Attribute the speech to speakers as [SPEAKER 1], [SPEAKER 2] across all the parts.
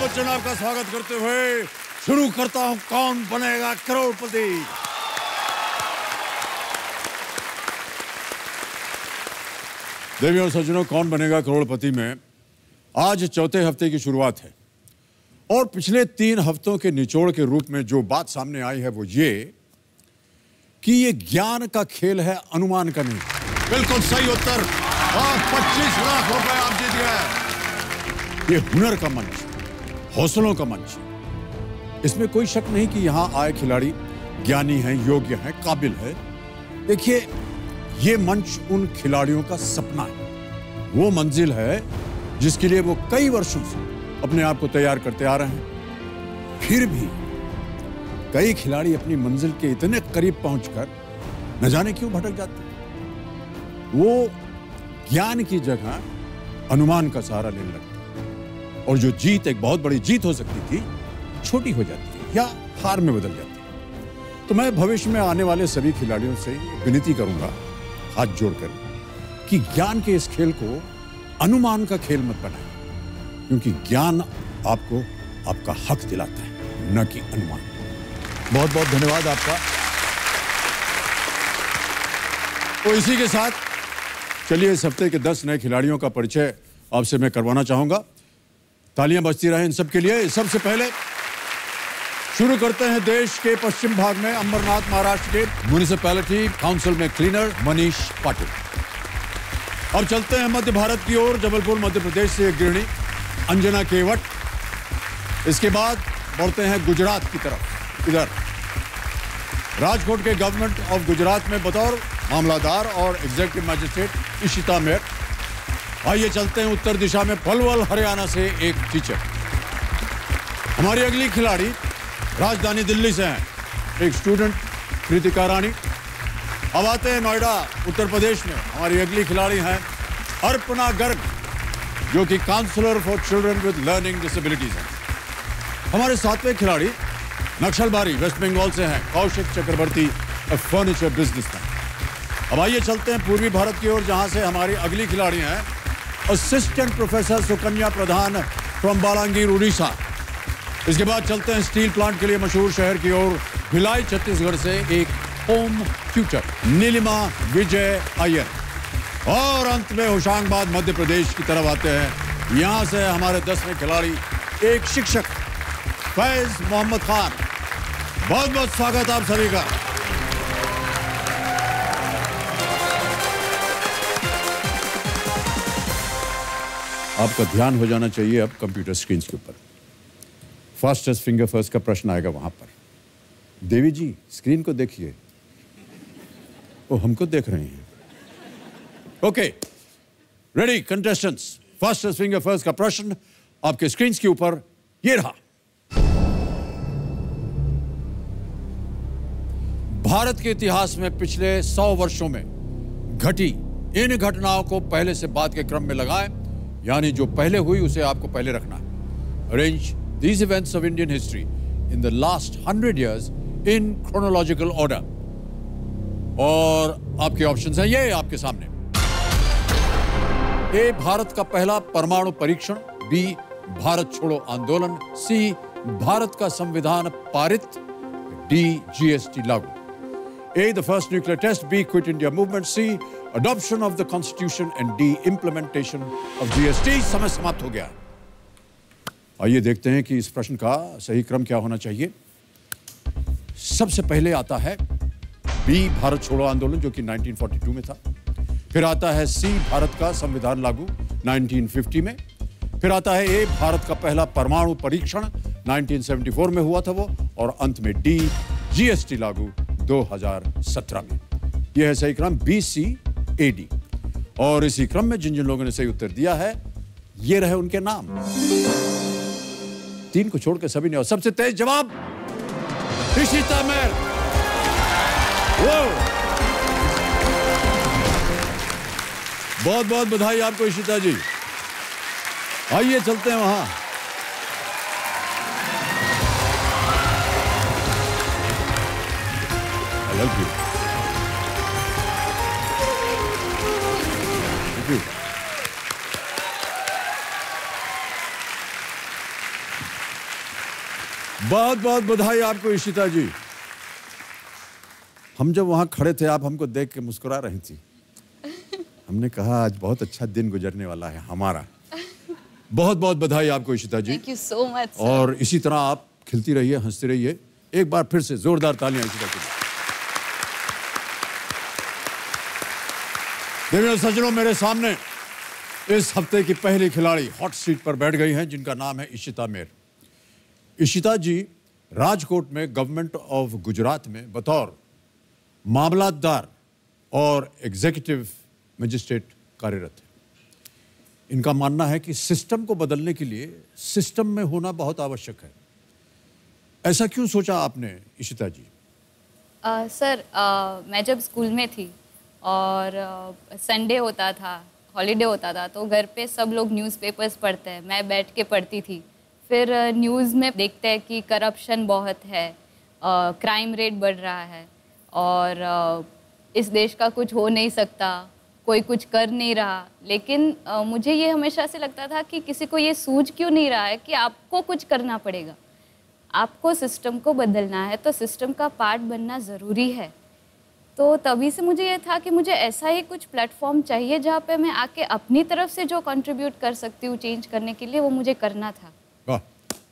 [SPEAKER 1] बच्चन आपका स्वागत करते हुए शुरू करता हूं कौन बनेगा करोड़पति। देवियों और सज्जनों, कौन बनेगा करोड़पति में आज चौथे हफ्ते की शुरुआत है और पिछले 3 हफ्तों के निचोड़ के रूप में जो बात सामने आई है वो ये कि ये ज्ञान का खेल है, अनुमान का नहीं। बिल्कुल सही उत्तर और 25 लाख रुपए आप जीत गए। ये हुनर का मंच, हौसलों का मंच, इसमें कोई शक नहीं कि यहां आए खिलाड़ी ज्ञानी हैं, योग्य हैं, काबिल है। देखिए, ये मंच उन खिलाड़ियों का सपना है, वो मंजिल है जिसके लिए वो कई वर्षों से अपने आप को तैयार करते आ रहे हैं। फिर भी कई खिलाड़ी अपनी मंजिल के इतने करीब पहुंचकर न जाने क्यों भटक जाते हैं। वो ज्ञान की जगह अनुमान का सहारा लेने लगते हैं और जो जीत एक बहुत बड़ी जीत हो सकती थी, छोटी हो जाती है या हार में बदल जाती है। तो मैं भविष्य में आने वाले सभी खिलाड़ियों से विनती करूंगा, हाथ जोड़कर, कि ज्ञान के इस खेल को अनुमान का खेल मत बनाएं, क्योंकि ज्ञान आपको आपका हक दिलाता है, न कि अनुमान। बहुत बहुत धन्यवाद आपका। तो इसी के साथ चलिए इस हफ्ते के 10 नए खिलाड़ियों का परिचय आपसे मैं करवाना चाहूंगा। तालियां बजती रहें इन सब के लिए। सबसे पहले शुरू करते हैं देश के पश्चिम भाग में अंबरनाथ महाराष्ट्र के म्युनिसिपैलिटी काउंसिल में क्लीनर मनीष पाटिल। अब चलते हैं मध्य भारत की ओर, जबलपुर मध्य प्रदेश से एक गृहिणी अंजना केवट। इसके बाद बढ़ते हैं गुजरात की तरफ। इधर राजकोट के गवर्नमेंट ऑफ गुजरात में बतौर मामलादार और एग्जीक्यूटिव मजिस्ट्रेट इशिता मेयर। आइए चलते हैं उत्तर दिशा में पलवल हरियाणा से एक टीचर। हमारी अगली खिलाड़ी राजधानी दिल्ली से हैं, एक स्टूडेंट कृतिका रानी। अब आते हैं नोएडा उत्तर प्रदेश में। हमारी अगली खिलाड़ी हैं अर्पणा गर्ग, जो कि counsellor for children with learning disabilities हैं। हमारे 7वें खिलाड़ी नक्सलबारी वेस्ट बंगाल से हैं, कौशिक चक्रवर्ती, फर्नीचर बिजनेसमैन। अब आइए चलते हैं पूर्वी भारत की ओर, जहां से हमारी अगली खिलाड़ी हैं assistant professor Sukanya Pradhan from Balangir Orissa. इसके बाद चलते हैं स्टील प्लांट के लिए मशहूर शहर की ओर, भिलाई छत्तीसगढ़ से एक होम ट्यूटर नीलिमा विजय अय्यर। और अंत में होशंगाबाद मध्य प्रदेश की तरफ आते हैं। यहां से हमारे 10वें खिलाड़ी एक शिक्षक फैज मोहम्मद खान। बहुत बहुत स्वागत आप सभी का। आपका ध्यान हो जाना चाहिए अब कंप्यूटर स्क्रीन के ऊपर। फास्टेस्ट फिंगर फर्स्ट का प्रश्न आएगा वहां पर। देवी जी, स्क्रीन को देखिए। वो हमको देख रहे हैं। Okay, ready contestants, fastest finger first का प्रश्न आपके स्क्रीन के ऊपर ये रहा। भारत के इतिहास में पिछले 100 वर्षों में घटी इन घटनाओं को पहले से बाद के क्रम में लगाएं, यानी जो पहले हुई उसे आपको पहले रखना है। Arrange these events of Indian history in the last 100 years in chronological order। और आपके ऑप्शंस हैं ये आपके सामने। ए, भारत का पहला परमाणु परीक्षण। बी, भारत छोड़ो आंदोलन। सी, भारत का संविधान पारित। डी, जीएसटी लागू। A, the first nuclear test. B, Quit India movement. C, adoption of the constitution. And D, implementation of GST। समय समाप्त हो गया। आइए देखते हैं कि इस प्रश्न का सही क्रम क्या होना चाहिए। सबसे पहले आता है बी, भारत छोड़ो आंदोलन, जो कि 1942 में था। फिर आता है सी, भारत का संविधान लागू 1950 में। फिर आता है ए, भारत का पहला परमाणु परीक्षण 1974 में हुआ था वो। और अंत में डी, जीएसटी लागू 2017 में। यह है सही क्रम, बी, सी, ए, डी। और इसी क्रम में जिन जिन लोगों ने सही उत्तर दिया है, ये रहे उनके नाम। 3 को छोड़कर सभी ने। और सबसे तेज जवाब इशिता मेयर। बहुत बहुत बधाई आपको इशिता जी। आइए चलते हैं वहां। Thank you. बहुत बहुत बधाई आपको इशिता जी। हम जब वहां खड़े थे आप हमको देख के मुस्कुरा रही थी। हमने कहा आज बहुत अच्छा दिन गुजरने वाला है हमारा। बहुत बहुत बधाई आपको Ishita ji.
[SPEAKER 2] Thank you so much.
[SPEAKER 1] और इसी तरह आप खिलती रहिए, हंसती रहिए। एक बार फिर से जोरदार तालियां इशिता के लिए। देखिए सज्जनों, मेरे सामने इस हफ्ते की पहली खिलाड़ी हॉट सीट पर बैठ गई हैं, जिनका नाम है इशिता मेर। इशिता जी राजकोट में गवर्नमेंट ऑफ गुजरात में बतौर मामलातदार और एग्जीक्यूटिव मजिस्ट्रेट कार्यरत है। इनका मानना है कि सिस्टम को बदलने के लिए सिस्टम में होना बहुत आवश्यक है। ऐसा क्यों सोचा आपने इशिता जी?
[SPEAKER 2] सर मैं जब स्कूल में थी और संडे होता था, हॉलीडे होता था, तो घर पे सब लोग न्यूज़पेपर्स पढ़ते हैं, मैं बैठ के पढ़ती थी। फिर न्यूज़ में देखते हैं कि करप्शन बहुत है, क्राइम रेट बढ़ रहा है और इस देश का कुछ हो नहीं सकता, कोई कुछ कर नहीं रहा। लेकिन मुझे ये हमेशा से लगता था कि किसी को ये सूझ क्यों नहीं रहा है कि आपको कुछ करना पड़ेगा, आपको सिस्टम को बदलना है, तो सिस्टम का पार्ट बनना ज़रूरी है। तो तभी से मुझे ये था कि मुझे ऐसा ही कुछ प्लेटफॉर्म चाहिए जहाँ पे मैं आके अपनी तरफ से जो कंट्रीब्यूट कर सकती हूँ चेंज करने के लिए, वो मुझे करना था।
[SPEAKER 1] वाह,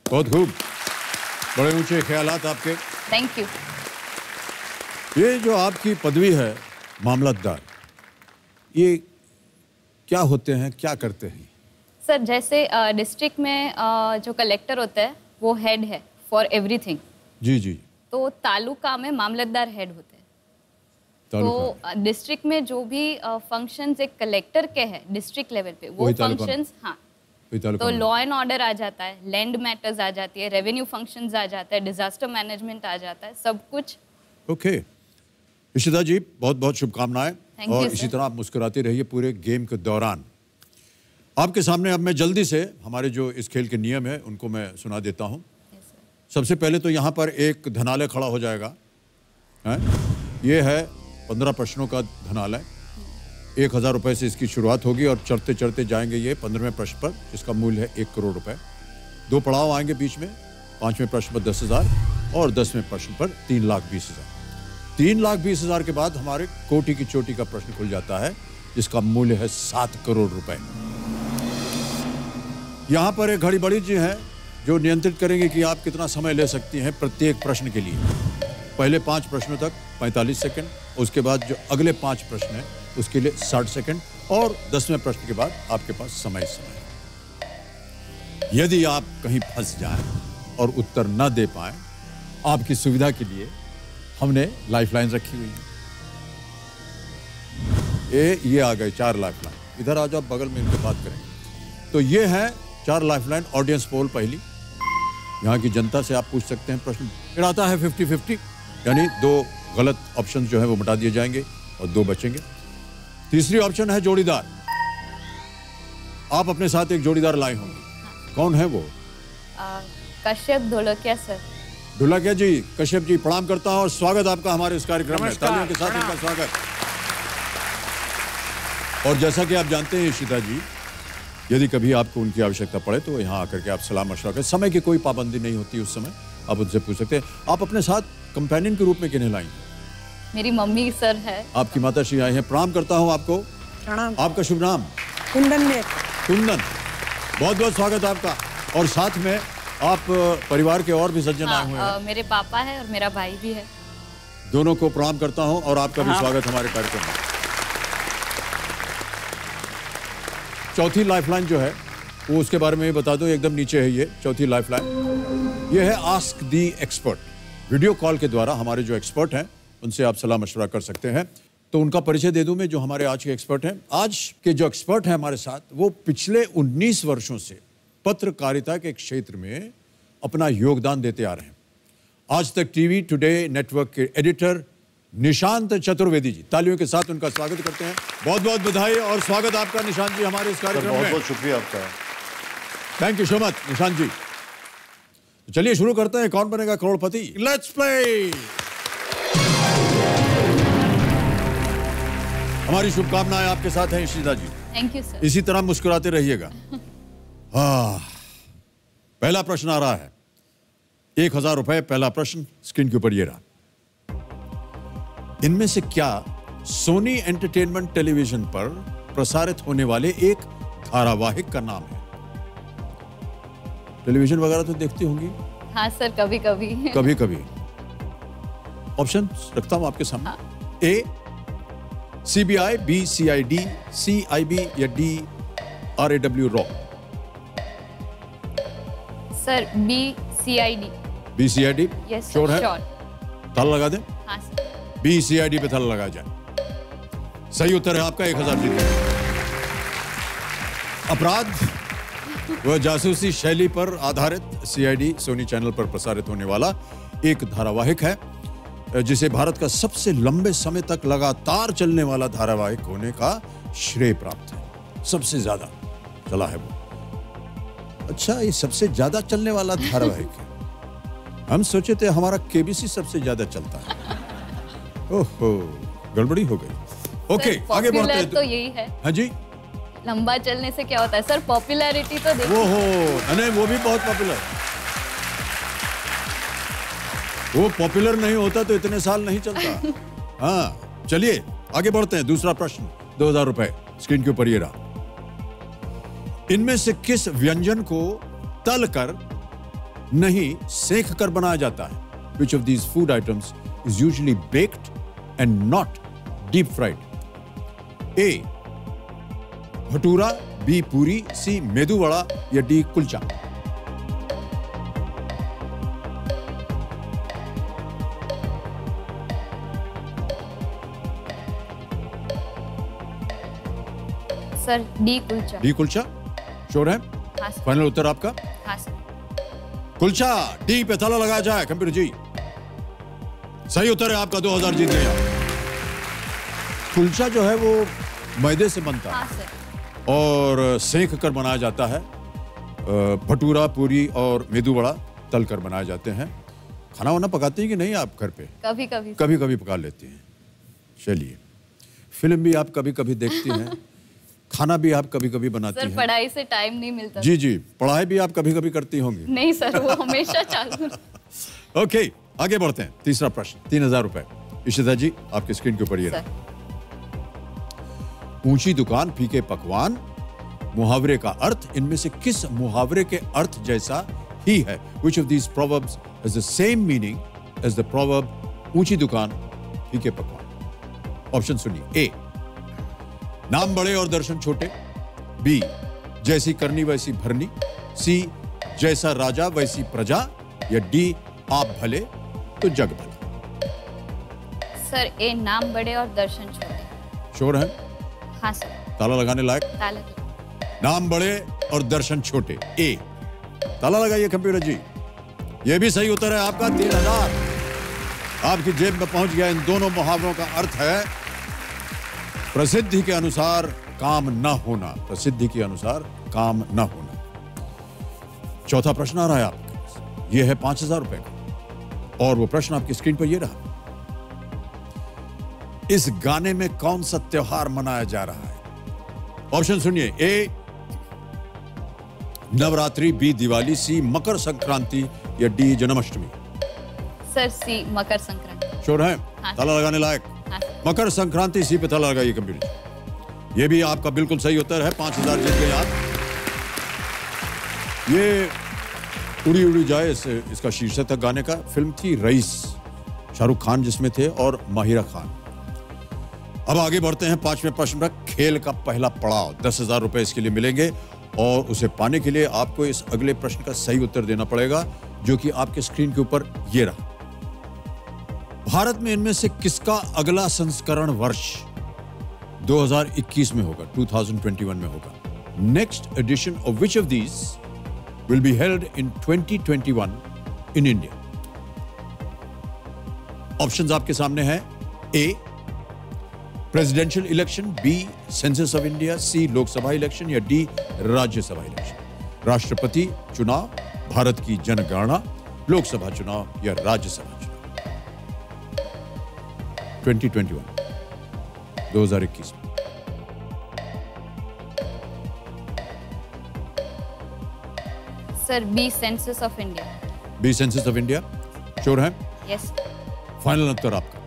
[SPEAKER 1] बहुत खूब, बड़े ऊंचे ख्यालात आपके।
[SPEAKER 2] Thank you.
[SPEAKER 1] ये जो आपकी पदवी है मामलतदार, ये क्या होते हैं, क्या करते हैं?
[SPEAKER 2] सर जैसे डिस्ट्रिक्ट में जो कलेक्टर होता है वो हेड है फॉर एवरीथिंग।
[SPEAKER 1] जी जी।
[SPEAKER 2] तो तालुका में मामलतदार हेड होते हैं। तो डिस्ट्रिक्ट में जो भी फंक्शंस एक कलेक्टर के हैं डिस्ट्रिक्ट लेवल पे, वो फंक्शंस, हाँ, तो लॉ एंड ऑर्डर आ जाता है, लैंड मैटर्स आ जाती है, रेवेन्यू फंक्शंस आ जाता है, डिजास्टर मैनेजमेंट आ जाता है, सब कुछ।
[SPEAKER 1] ओके इशिता जी, बहुत बहुत शुभकामनाएं। और इसी तरह आप मुस्कुराते रहिए पूरे गेम के दौरान। आपके सामने अब मैं जल्दी से हमारे जो इस खेल के नियम है उनको मैं सुना देता हूं। सबसे पहले तो यहाँ पर एक धनालय खड़ा हो जाएगा, है? ये है 15 प्रश्नों का धनालय। 1000 रुपए से इसकी शुरुआत होगी और चढ़ते चढ़ते जाएंगे ये 15वें प्रश्न पर, जिसका मूल्य है 1 करोड़ रुपए। 2 पड़ाव आएंगे बीच में, 5वें प्रश्न पर 10,000 और 10वें प्रश्न पर 3,20,000। 3,20,000 के बाद हमारे कोटि की चोटी का प्रश्न खुल जाता है, जिसका मूल्य है 7 करोड़ रुपए। यहाँ पर एक घड़ी बड़ी जी है जो नियंत्रित करेंगे कि आप कितना समय ले सकती हैं प्रत्येक प्रश्न के लिए। पहले 5 प्रश्नों तक 45 सेकंड, उसके बाद जो अगले 5 प्रश्न हैं उसके लिए 60 सेकंड और 10वें प्रश्न के बाद आपके पास समय है। यदि आप कहीं फंस जाएं और उत्तर न दे पाएं, आपकी सुविधा के लिए हमने लाइफलाइन रखी हुई है। ये आ गए 4 लाइफलाइन। इधर आ जाओ, बगल में इनके बात करेंगे। तो ये है 4 लाइफलाइन। ऑडियंस पोल पहली, यहाँ की जनता से आप पूछ सकते हैं प्रश्न। फिर आता है 50-50, यानी 2 गलत ऑप्शन जो है वो मिटा दिए जाएंगे और 2 बचेंगे। तीसरी ऑप्शन है जोड़ीदार। आप अपने साथ एक जोड़ीदार लाए होंगे। कौन है वो?
[SPEAKER 2] कश्यप ढोलकिया सर।
[SPEAKER 1] ढोलकिया जी, कश्यप जी प्रणाम करता हूं और स्वागत आपका हमारे इस कार्यक्रम में। तालियों के साथ इनका स्वागत। और जैसा कि आप जानते हैं इशिता जी, यदि कभी आपको उनकी आवश्यकता पड़े तो यहाँ आकर के आप सलाह मशवरा करें। समय की कोई पाबंदी नहीं होती उस समय, आप उनसे पूछ सकते हैं। आप अपने साथ कंपेनियन के रूप में किन्हें लाई?
[SPEAKER 2] मेरी मम्मी सर है। आपकी
[SPEAKER 1] माता श्री आई हैं, प्रणाम करता हूँ आपको। आपका शुभ नाम?
[SPEAKER 3] कुंदन।
[SPEAKER 1] कुंदन, बहुत बहुत स्वागत आपका। और साथ में आप परिवार के और भी सज्जन आए हुए हैं।
[SPEAKER 2] मेरे पापा है और मेरा भाई भी है।
[SPEAKER 1] दोनों को प्रणाम करता हूं और आपका भी स्वागत हमारे कार्यक्रम में। चौथी लाइफलाइन जो है वो उसके बारे में बता दो, एकदम नीचे है ये चौथी लाइफलाइन। ये है ask the expert. Video call के द्वारा हमारे जो एक्सपर्ट हैं उनसे आप सलाह मशवरा कर सकते हैं। तो उनका परिचय दे दूं मैं, जो हमारे आज के एक्सपर्ट हैं। आज के जो एक्सपर्ट हैं हमारे साथ, वो पिछले 19 वर्षों से पत्रकारिता के क्षेत्र में अपना योगदान देते आ रहे हैं। आज तक टीवी टुडे नेटवर्क के एडिटर निशांत चतुर्वेदी जी, तालियों के साथ उनका स्वागत करते हैं। बहुत बहुत बधाई और स्वागत आपका निशांत जी हमारे इस कार्यक्रम में।
[SPEAKER 4] बहुत बहुत शुक्रिया आपका।
[SPEAKER 1] Thank you so much Nishant ji. तो चलिए शुरू करते हैं, कौन बनेगा करोड़पति। Let's play. हमारी शुभकामनाएं आपके साथ हैं Ishita ji.
[SPEAKER 2] Thank you sir.
[SPEAKER 1] इसी तरह मुस्कुराते रहिएगा। पहला प्रश्न आ रहा है। ₹1000। पहला प्रश्न स्क्रीन के ऊपर ये रहा। इनमें से क्या सोनी एंटरटेनमेंट टेलीविजन पर प्रसारित होने वाले एक धारावाहिक का नाम है? टेलीविजन वगैरह तो देखती होंगी?
[SPEAKER 2] हाँ सर, कभी कभी।
[SPEAKER 1] कभी कभी। ऑप्शन रखता हूं आपके सामने। ए CBI, B CID, CIB या D RAW raw?
[SPEAKER 2] Sir B CID।
[SPEAKER 1] B CID?
[SPEAKER 2] Yes
[SPEAKER 1] sure है?
[SPEAKER 2] श्योर।
[SPEAKER 1] ताला लगा दें?
[SPEAKER 2] हाँ सर।
[SPEAKER 1] B CID पे ताला लगा जाए। सही उत्तर है आपका, 1000 जीत गए। अपराध वह जासूसी शैली पर आधारित CID सोनी चैनल पर प्रसारित होने वाला एक धारावाहिक है, जिसे भारत का सबसे लंबे समय तक लगातार चलने वाला धारावाहिक होने का श्रेय प्राप्त है। सबसे ज्यादा चला है वो। अच्छा, ये सबसे ज्यादा चलने वाला धारावाहिक है। हम सोचे थे हमारा KBC सबसे ज्यादा चलता है। ओहो, गड़बड़ी हो गई। ओके, आगे बढ़ते हैं।
[SPEAKER 2] तो यही है।
[SPEAKER 1] हाँ जी,
[SPEAKER 2] लंबा चलने से क्या होता है सर? पॉपुलैरिटी तो देखो।
[SPEAKER 1] वो हो, नहीं वो भी बहुत पॉपुलर। वो पॉपुलर नहीं होता तो इतने साल नहीं चलता। हाँ, चलिए आगे बढ़ते हैं। दूसरा प्रश्न, ₹2000 स्क्रीन के ऊपर ये रहा। इनमें से किस व्यंजन को तल कर नहीं सेक कर बनाया जाता है? Which of these food items is usually baked and not deep fried? A bhatura, B पूरी, C मेदू वड़ा या D kulcha?
[SPEAKER 2] Sir D kulcha.
[SPEAKER 1] D kulcha, sure है?
[SPEAKER 2] हाँ सर।
[SPEAKER 1] फाइनल उत्तर आपका?
[SPEAKER 2] हाँ सर।
[SPEAKER 1] कुलचा, D पे ताला लगाया जाए। कंप्यूटर जी, सही उत्तर है आपका, 2000 जीत गए आप। कुलचा जो है वो मैदे से बनता है।
[SPEAKER 2] हाँ सर।
[SPEAKER 1] और सेक कर बनाया जाता है। भटूरा, पूरी और मेदू वड़ा तल कर बनाए जाते हैं। खाना वाना पकाती हैं कि नहीं आप घर पे?
[SPEAKER 2] कभी कभी।
[SPEAKER 1] कभी कभी पका लेती हैं। चलिए, फिल्म भी आप कभी कभी देखती हैं, खाना भी आप कभी कभी बनाती
[SPEAKER 2] सर
[SPEAKER 1] हैं।
[SPEAKER 2] पढ़ाई से टाइम नहीं मिलता।
[SPEAKER 1] जी जी, पढ़ाई भी आप कभी कभी करती होंगी।
[SPEAKER 2] नहीं सर, वो हमेशा चालू।
[SPEAKER 1] ओके, आगे बढ़ते हैं। तीसरा प्रश्न, ₹3000। इशिता जी, आपकी स्क्रीन के ऊपर ये रहा।
[SPEAKER 2] सर
[SPEAKER 1] ऊंची दुकान, फीके पकवान, मुहावरे का अर्थ इनमें से किस मुहावरे के अर्थ जैसा ही है? Which of these proverbs has the same meaning as the proverb ऊंची दुकान, फीके पकवान? ऑप्शन सुनिए। ए नाम बड़े और दर्शन छोटे, बी जैसी करनी वैसी भरनी, सी जैसा राजा वैसी प्रजा या डी आप भले तो जग भला?
[SPEAKER 2] सर ए नाम बड़े और दर्शन छोटे।
[SPEAKER 1] श्योर है?
[SPEAKER 2] हाँ सर।
[SPEAKER 1] ताला लगाने लायक?
[SPEAKER 2] ताला तो।
[SPEAKER 1] नाम बड़े और दर्शन छोटे, ए। ताला लगाइए कंप्यूटर जी। यह भी सही उत्तर है आपका, 3000 आपकी जेब में पहुंच गया। इन दोनों मुहावरों का अर्थ है प्रसिद्धि के अनुसार काम न होना। प्रसिद्धि के अनुसार काम न होना। चौथा प्रश्न आ रहा है आपके, यह है ₹5000 का, और वो प्रश्न आपकी स्क्रीन पर यह रहा। इस गाने में कौन सा त्योहार मनाया जा रहा है? ऑप्शन सुनिए। ए नवरात्रि, बी दिवाली, सी मकर संक्रांति या डी जन्माष्टमी?
[SPEAKER 2] सर सी मकर संक्रांति।
[SPEAKER 1] श्योर है?
[SPEAKER 2] हाँ।
[SPEAKER 1] ताला लगाने लायक?
[SPEAKER 2] हाँ।
[SPEAKER 1] मकर संक्रांति, सी पे ताला लगाइए कंप्यूटर। ये भी आपका बिल्कुल सही उत्तर है। 5000 जीत गए आप। ये उड़ी उड़ी जाए इसका शीर्षक था गाने का। फिल्म थी रईस, शाहरुख खान जिसमें थे और माहिरा खान। अब आगे बढ़ते हैं 5वें प्रश्न पर। खेल का पहला पड़ाव, ₹10,000 इसके लिए मिलेंगे, और उसे पाने के लिए आपको इस अगले प्रश्न का सही उत्तर देना पड़ेगा, जो कि आपके स्क्रीन के ऊपर ये रहा। भारत में इनमें से किसका अगला संस्करण वर्ष 2021 में होगा? 2021 में होगा। Next edition of which of these will be held in 2021 in India? Options आपके सामने हैं। A presidential election, B census of India, C Lok Sabha election या डी राज्यसभा इलेक्शन? राष्ट्रपति चुनाव, भारत की जनगणना, लोकसभा चुनाव या राज्यसभा चुनाव? 2021 में।
[SPEAKER 2] Sir B census of India.
[SPEAKER 1] B census of India, sure हैं?
[SPEAKER 2] यस
[SPEAKER 1] फाइनल उत्तर आपका,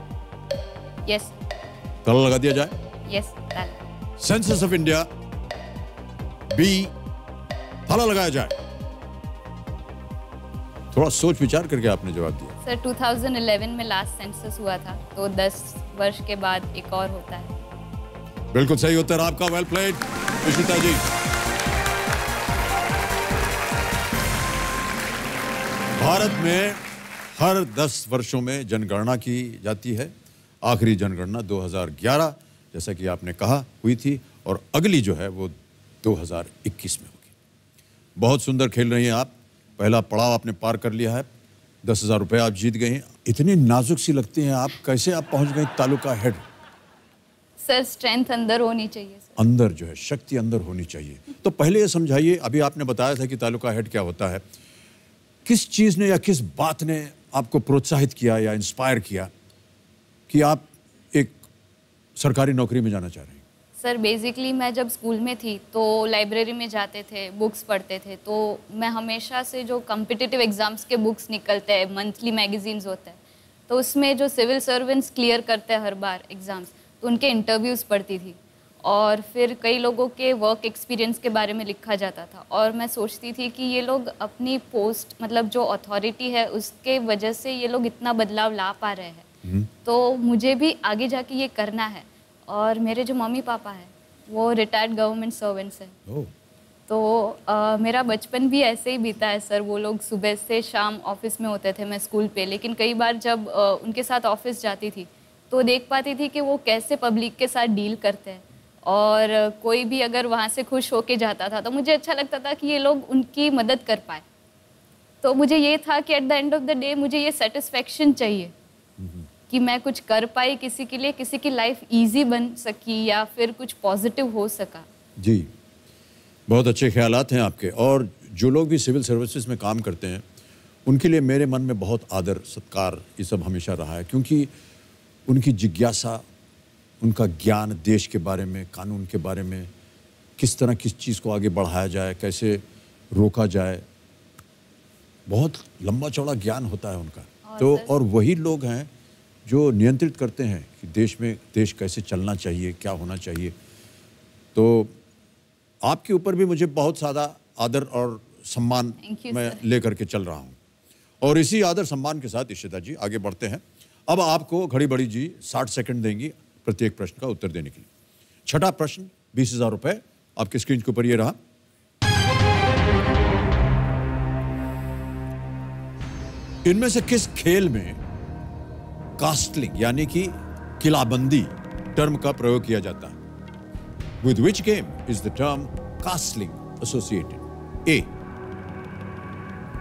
[SPEAKER 2] यस
[SPEAKER 1] ताला लगा दिया जाए?
[SPEAKER 2] यस ताला।
[SPEAKER 1] सेंसस ऑफ इंडिया बी, ताला लगाया जाए। थोड़ा सोच विचार करके आपने जवाब दिया।
[SPEAKER 2] सर 2011 में लास्ट सेंसस हुआ था, तो 10 वर्ष के बाद एक और होता है।
[SPEAKER 1] बिल्कुल सही उत्तर आपका, वेल प्लेड इशिता जी। भारत में हर 10 वर्षों में जनगणना की जाती है। आखिरी जनगणना 2011 जैसा कि आपने कहा हुई थी, और अगली जो है वो 2021 में होगी। बहुत सुंदर खेल रही हैं आप, पहला पड़ाव आपने पार कर लिया है, 10,000 रुपये आप जीत गए हैं। इतनी नाजुक सी लगती हैं आप, कैसे आप पहुंच गए तालुका हेड?
[SPEAKER 2] सर स्ट्रेंथ अंदर होनी चाहिए सर।
[SPEAKER 1] अंदर जो है शक्ति अंदर होनी चाहिए। तो पहले ये समझाइए, अभी आपने बताया था कि तालुका हेड क्या होता है, किस चीज ने या किस बात ने आपको प्रोत्साहित किया या इंस्पायर किया कि आप एक सरकारी नौकरी में जाना चाह रहे हैं?
[SPEAKER 2] सर बेसिकली मैं जब स्कूल में थी तो लाइब्रेरी में जाते थे, बुक्स पढ़ते थे, तो मैं हमेशा से जो कॉम्पिटिटिव एग्जाम्स के बुक्स निकलते हैं, मंथली मैगजीन्स होते हैं, तो उसमें जो सिविल सर्वेंट्स क्लियर करते हैं हर बार एग्ज़ाम्स, तो उनके इंटरव्यूज़ पढ़ती थी, और फिर कई लोगों के वर्क एक्सपीरियंस के बारे में लिखा जाता था, और मैं सोचती थी कि ये लोग अपनी पोस्ट, मतलब जो अथॉरिटी है उसके वजह से ये लोग इतना बदलाव ला पा रहे हैं, तो मुझे भी आगे जाके ये करना है। और मेरे जो मम्मी पापा हैं वो रिटायर्ड गवर्नमेंट सर्वेंट्स हैं, तो मेरा बचपन भी ऐसे ही बीता है सर। वो लोग सुबह से शाम ऑफिस में होते थे, मैं स्कूल पे, लेकिन कई बार जब उनके साथ ऑफिस जाती थी तो देख पाती थी कि वो कैसे पब्लिक के साथ डील करते हैं, और कोई भी अगर वहाँ से खुश होके जाता था तो मुझे अच्छा लगता था कि ये लोग उनकी मदद कर पाए। तो मुझे ये था कि at the end of the day मुझे ये सेटिस्फेक्शन चाहिए कि मैं कुछ कर पाई किसी के लिए, किसी की लाइफ इजी बन सकी या फिर कुछ पॉजिटिव हो सका।
[SPEAKER 1] जी, बहुत अच्छे ख्यालात हैं आपके। और जो लोग भी सिविल सर्विसेज में काम करते हैं उनके लिए मेरे मन में बहुत आदर सत्कार ये सब हमेशा रहा है, क्योंकि उनकी जिज्ञासा, उनका ज्ञान देश के बारे में, कानून के बारे में, किस तरह किस चीज़ को आगे बढ़ाया जाए, कैसे रोका जाए, बहुत लंबा चौड़ा ज्ञान होता है उनका। तो और वही लोग हैं जो नियंत्रित करते हैं कि देश में देश कैसे चलना चाहिए, क्या होना चाहिए। तो आपके ऊपर भी मुझे बहुत ज़्यादा आदर और सम्मान मैं लेकर के चल रहा हूँ, और इसी आदर सम्मान के साथ इशिता जी आगे बढ़ते हैं। अब आपको घड़ी बड़ी जी 60 सेकंड देंगी प्रत्येक प्रश्न का उत्तर देने के लिए। छठा प्रश्न, 20,000 रुपये आपकी स्क्रीन के ऊपर ये रहा। इनमें से किस खेल में कास्टलिंग यानी कि किलाबंदी टर्म का प्रयोग किया जाता है? With which game is the term castling associated? A.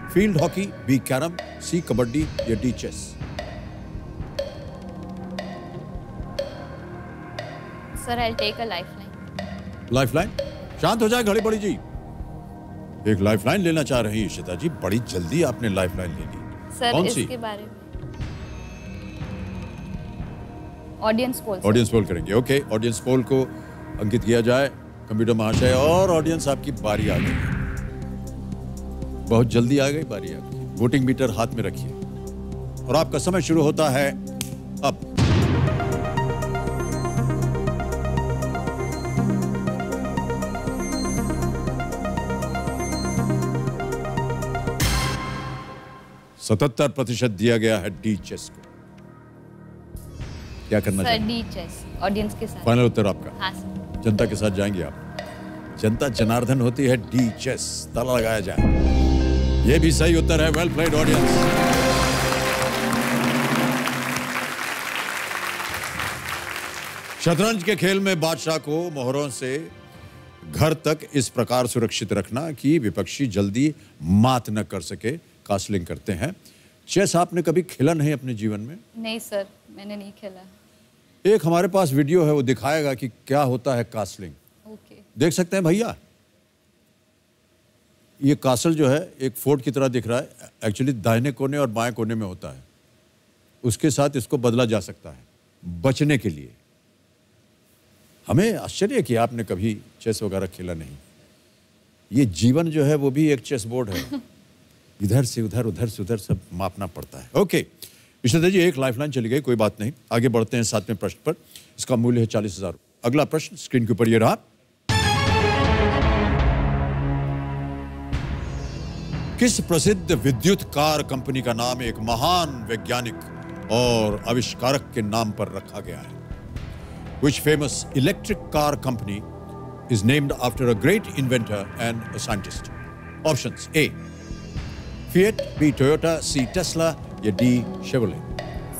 [SPEAKER 1] Field hockey, B. Carom, C. Kabaddi या D. chess?
[SPEAKER 2] Sir, I'll take a lifeline.
[SPEAKER 1] Lifeline? शांत हो जाए घड़ी बड़ी जी। एक लाइफलाइन लेना चाह रही है इशिता जी, बड़ी जल्दी आपने लाइफलाइन ले ली।
[SPEAKER 2] सर
[SPEAKER 1] कौन सी?
[SPEAKER 2] इसके बारे में ऑडियंस पोल।
[SPEAKER 1] ऑडियंस पोल करेंगे, ओके। ऑडियंस पोल को अंकित किया जाए कंप्यूटर महाशय, और ऑडियंस आपकी बारी आ गई, बहुत जल्दी आ गई बारी आपकी। वोटिंग मीटर हाथ में रखिए और आपका समय शुरू होता है अब। सतहत्तर प्रतिशत दिया गया है डी चेस को। क्या करना चाहिए?
[SPEAKER 2] सर डी चेस ऑडियंस के साथ।
[SPEAKER 1] फाइनल उत्तर आपका?
[SPEAKER 2] हाँ सर।
[SPEAKER 1] जनता के साथ जाएंगे आप? जनता जनार्दन होती है, डी चेस ताला लगाया जाए। ये भी सही उत्तर है, वेल प्लेड ऑडियंस। शतरंज के खेल में बादशाह को मोहरों से घर तक इस प्रकार सुरक्षित रखना कि विपक्षी जल्दी मात न कर सके, कास्लिंग करते हैं। चेस आपने कभी खेला नहीं अपने जीवन में?
[SPEAKER 2] नहीं सर, मैंने नहीं खेला।
[SPEAKER 1] एक हमारे पास वीडियो है, वो दिखाएगा कि क्या होता है कास्लिंग।
[SPEAKER 2] ओके।
[SPEAKER 1] देख सकते हैं भैया, ये कासल जो है एक फोर्ट की तरह दिख रहा है, एक्चुअली दाहिने कोने और बाएं कोने में होता है। उसके साथ इसको बदला जा सकता है बचने के लिए। हमें आश्चर्य है कि आपने कभी चेस वगैरह खेला नहीं। ये जीवन जो है वो भी एक चेस बोर्ड है। इधर से उधर, उधर से उधर सब मापना पड़ता है। ओके इशिता जी, एक लाइफलाइन चली गई, कोई बात नहीं। आगे बढ़ते हैं 7वें प्रश्न पर। इसका मूल्य है 40,000। अगला प्रश्न स्क्रीन के ऊपर ये रहा। किस प्रसिद्ध विद्युत कार कंपनी का नाम एक महान वैज्ञानिक और आविष्कारक के नाम पर रखा गया है? Which famous electric car company is named after a great inventor and a scientist? Options: A. Fiat, B. Toyota, C. Tesla, या D. Chevrolet?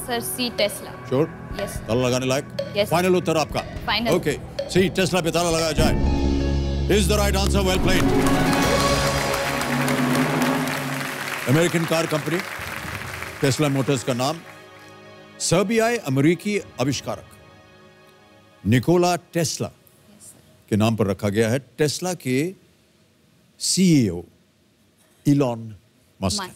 [SPEAKER 2] सर सी टेस्ला।
[SPEAKER 1] Sure?
[SPEAKER 2] Yes.
[SPEAKER 1] ताला लगाने लायक?
[SPEAKER 2] Yes.
[SPEAKER 1] फाइनल उत्तर आपका?
[SPEAKER 2] Final.
[SPEAKER 1] Okay. C. Tesla पे ताला लगाया जाए। Is the right answer? Well played. American car company Tesla Motors का नाम सर्बियाई अमेरिकी आविष्कारक निकोला टेस्ला के नाम पर रखा गया है। टेस्ला के सीईओ इलॉन मस्क,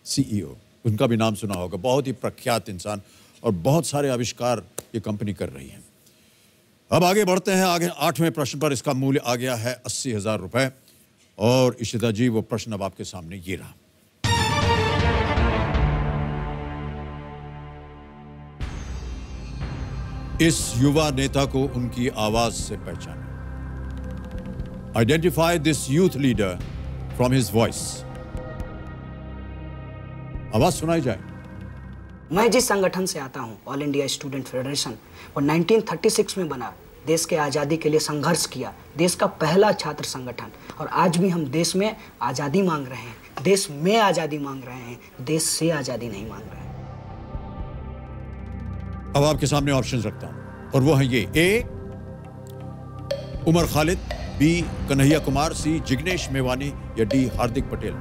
[SPEAKER 1] सीईओ, उनका भी नाम सुना होगा। बहुत ही प्रख्यात इंसान और बहुत सारे आविष्कार ये कंपनी कर रही है। अब आगे बढ़ते हैं। आगे 8वें प्रश्न पर। इसका मूल्य आ गया है 80,000 रुपए। और इशिता जी, वो प्रश्न अब आपके सामने ये रहा। इस युवा नेता को उनकी आवाज से पहचानें। Identify this youth leader from his voice. आवाज सुनाई जाए।
[SPEAKER 3] मैं जिस संगठन से आता हूं, ऑल इंडिया स्टूडेंट फेडरेशन, वो 1936 में बना। देश के आज़ादी के लिए संघर्ष किया। देश का पहला छात्र संगठन। और आज भी हम देश में आज़ादी मांग रहे हैं। देश में आज़ादी मांग रहे हैं, देश से आज़ादी नहीं मांग रहे हैं।
[SPEAKER 1] अब आपके सामने ऑप्शंस रखता हूं और वो है ये। ए. उमर खालिद, बी. कन्हैया कुमार, सी. जिग्नेश मेवानी, या डी. हार्दिक पटेल?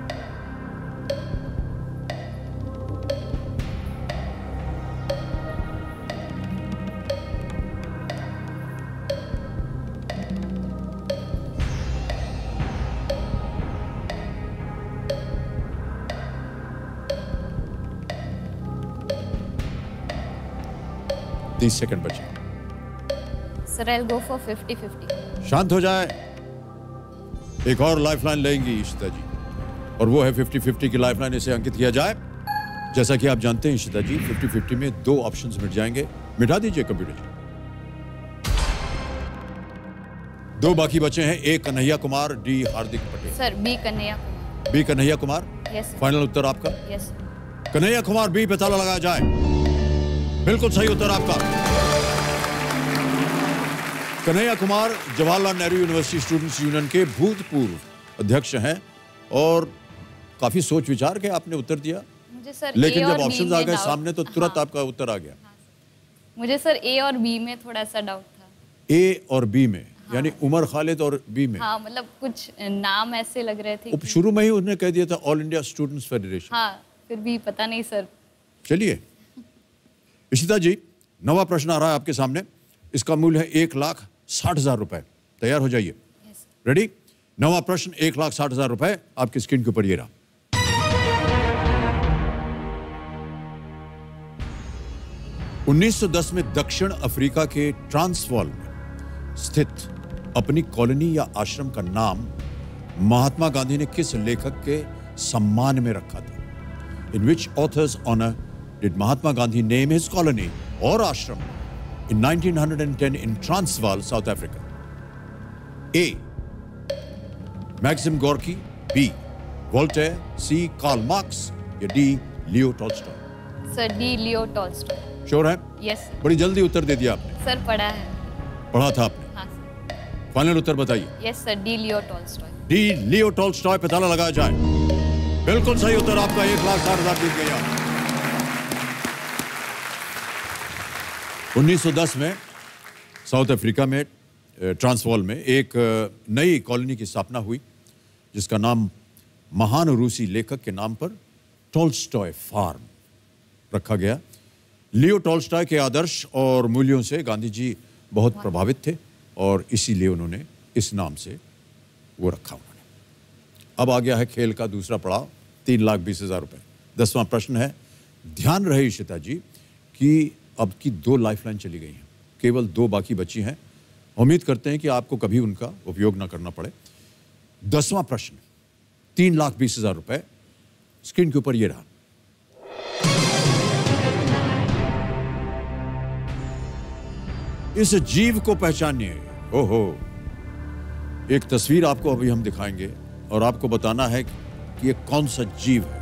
[SPEAKER 1] तीस सेकंड बचे।
[SPEAKER 2] Sir I will go for 50-50।
[SPEAKER 1] शांत हो जाए। एक और लाइफलाइन लेंगी इशिता जी, और वो है 50-50 की लाइफलाइन। इसे अंकित किया जाए। जैसा कि आप जानते हैं इशिता जी, 50-50 में 2 ऑप्शंस मिट जाएंगे। मिटा दीजिए कंप्यूटर जी। 2 बाकी बचे हैं। A. Kanhaiya Kumar, D. Hardik Patel.
[SPEAKER 2] Sir B Kanhaiya Kumar.
[SPEAKER 1] B. Kanhaiya Kumar?
[SPEAKER 2] Yes.
[SPEAKER 1] Final उत्तर आपका?
[SPEAKER 2] यस।
[SPEAKER 1] कन्हैया कुमार बी पे ताला लगाया जाए। बिल्कुल सही उत्तर आपका। Kanhaiya Kumar Jawaharlal Nehru university students union के भूतपूर्व अध्यक्ष हैं और काफी सोच विचार के आपने उत्तर दिया।
[SPEAKER 2] मुझे सर
[SPEAKER 1] लेकिन
[SPEAKER 2] A
[SPEAKER 1] जब
[SPEAKER 2] और B
[SPEAKER 1] ऑप्शंस
[SPEAKER 2] में
[SPEAKER 1] आ गए
[SPEAKER 2] doubt-
[SPEAKER 1] सामने तो तुरंत
[SPEAKER 2] हाँ।
[SPEAKER 1] आपका उत्तर आ गया।
[SPEAKER 2] मुझे सर ए और बी में थोड़ा सा डाउट था।
[SPEAKER 1] ए और बी में, यानी उमर खालिद और बी में।
[SPEAKER 2] हाँ, मतलब कुछ नाम ऐसे लग रहे थे कि-
[SPEAKER 1] शुरू में ही उन्होंने कह दिया था ऑल इंडिया स्टूडेंट्स फेडरेशन।
[SPEAKER 2] हाँ, फिर भी पता नहीं सर।
[SPEAKER 1] चलिए इशिता जी, 9वां प्रश्न आ रहा है आपके सामने। इसका मूल्य है 1,60,000 रुपए। तैयार हो जाइए। रेडी? 9वां प्रश्न 1,60,000 रुपए आपकी स्क्रीन के ऊपर ये रहा। (1910) में दक्षिण अफ्रीका के ट्रांसवाल में स्थित अपनी कॉलोनी या आश्रम का नाम महात्मा गांधी ने किस लेखक के सम्मान में रखा था? In which author's honor did Mahatma Gandhi name his colony or ashram in 1910 in Transvaal, South Africa? A. Maxim Gorky, B. Voltaire, C. Karl Marx, या D. Leo Tolstoy?
[SPEAKER 2] Sir D Leo Tolstoy.
[SPEAKER 1] Sure है?
[SPEAKER 2] Yes.
[SPEAKER 1] बड़ी जल्दी उत्तर दे दिया आपने।
[SPEAKER 2] Sir पढ़ा है।
[SPEAKER 1] पढ़ा था आपने?
[SPEAKER 2] हाँ सर।
[SPEAKER 1] फाइनल उत्तर बताइए।
[SPEAKER 2] Yes sir, D Leo Tolstoy.
[SPEAKER 1] D. Leo Tolstoy पे ताला लगाया जाए। बिल्कुल सही उत्तर आपका। 1,60,000 जीत गया। 1910 में साउथ अफ्रीका में ट्रांसवाल में एक नई कॉलोनी की स्थापना हुई जिसका नाम महान रूसी लेखक के नाम पर टॉल्स्टॉय फार्म रखा गया। लियो टॉल्स्टॉय के आदर्श और मूल्यों से गांधी जी बहुत प्रभावित थे और इसीलिए उन्होंने इस नाम से वो रखा उन्होंने। अब आ गया है खेल का दूसरा पड़ाव, 3,20,000 रुपए। 10वां प्रश्न है। ध्यान रहे इशिता जी कि अब की 2 लाइफलाइन चली गई हैं, केवल 2 बाकी बची हैं। उम्मीद करते हैं कि आपको कभी उनका उपयोग ना करना पड़े। 10वां प्रश्न 3,20,000 रुपए स्क्रीन के ऊपर ये रहा। इस जीव को पहचानिए। ओहो, एक तस्वीर आपको अभी हम दिखाएंगे और आपको बताना है कि ये कौन सा जीव है।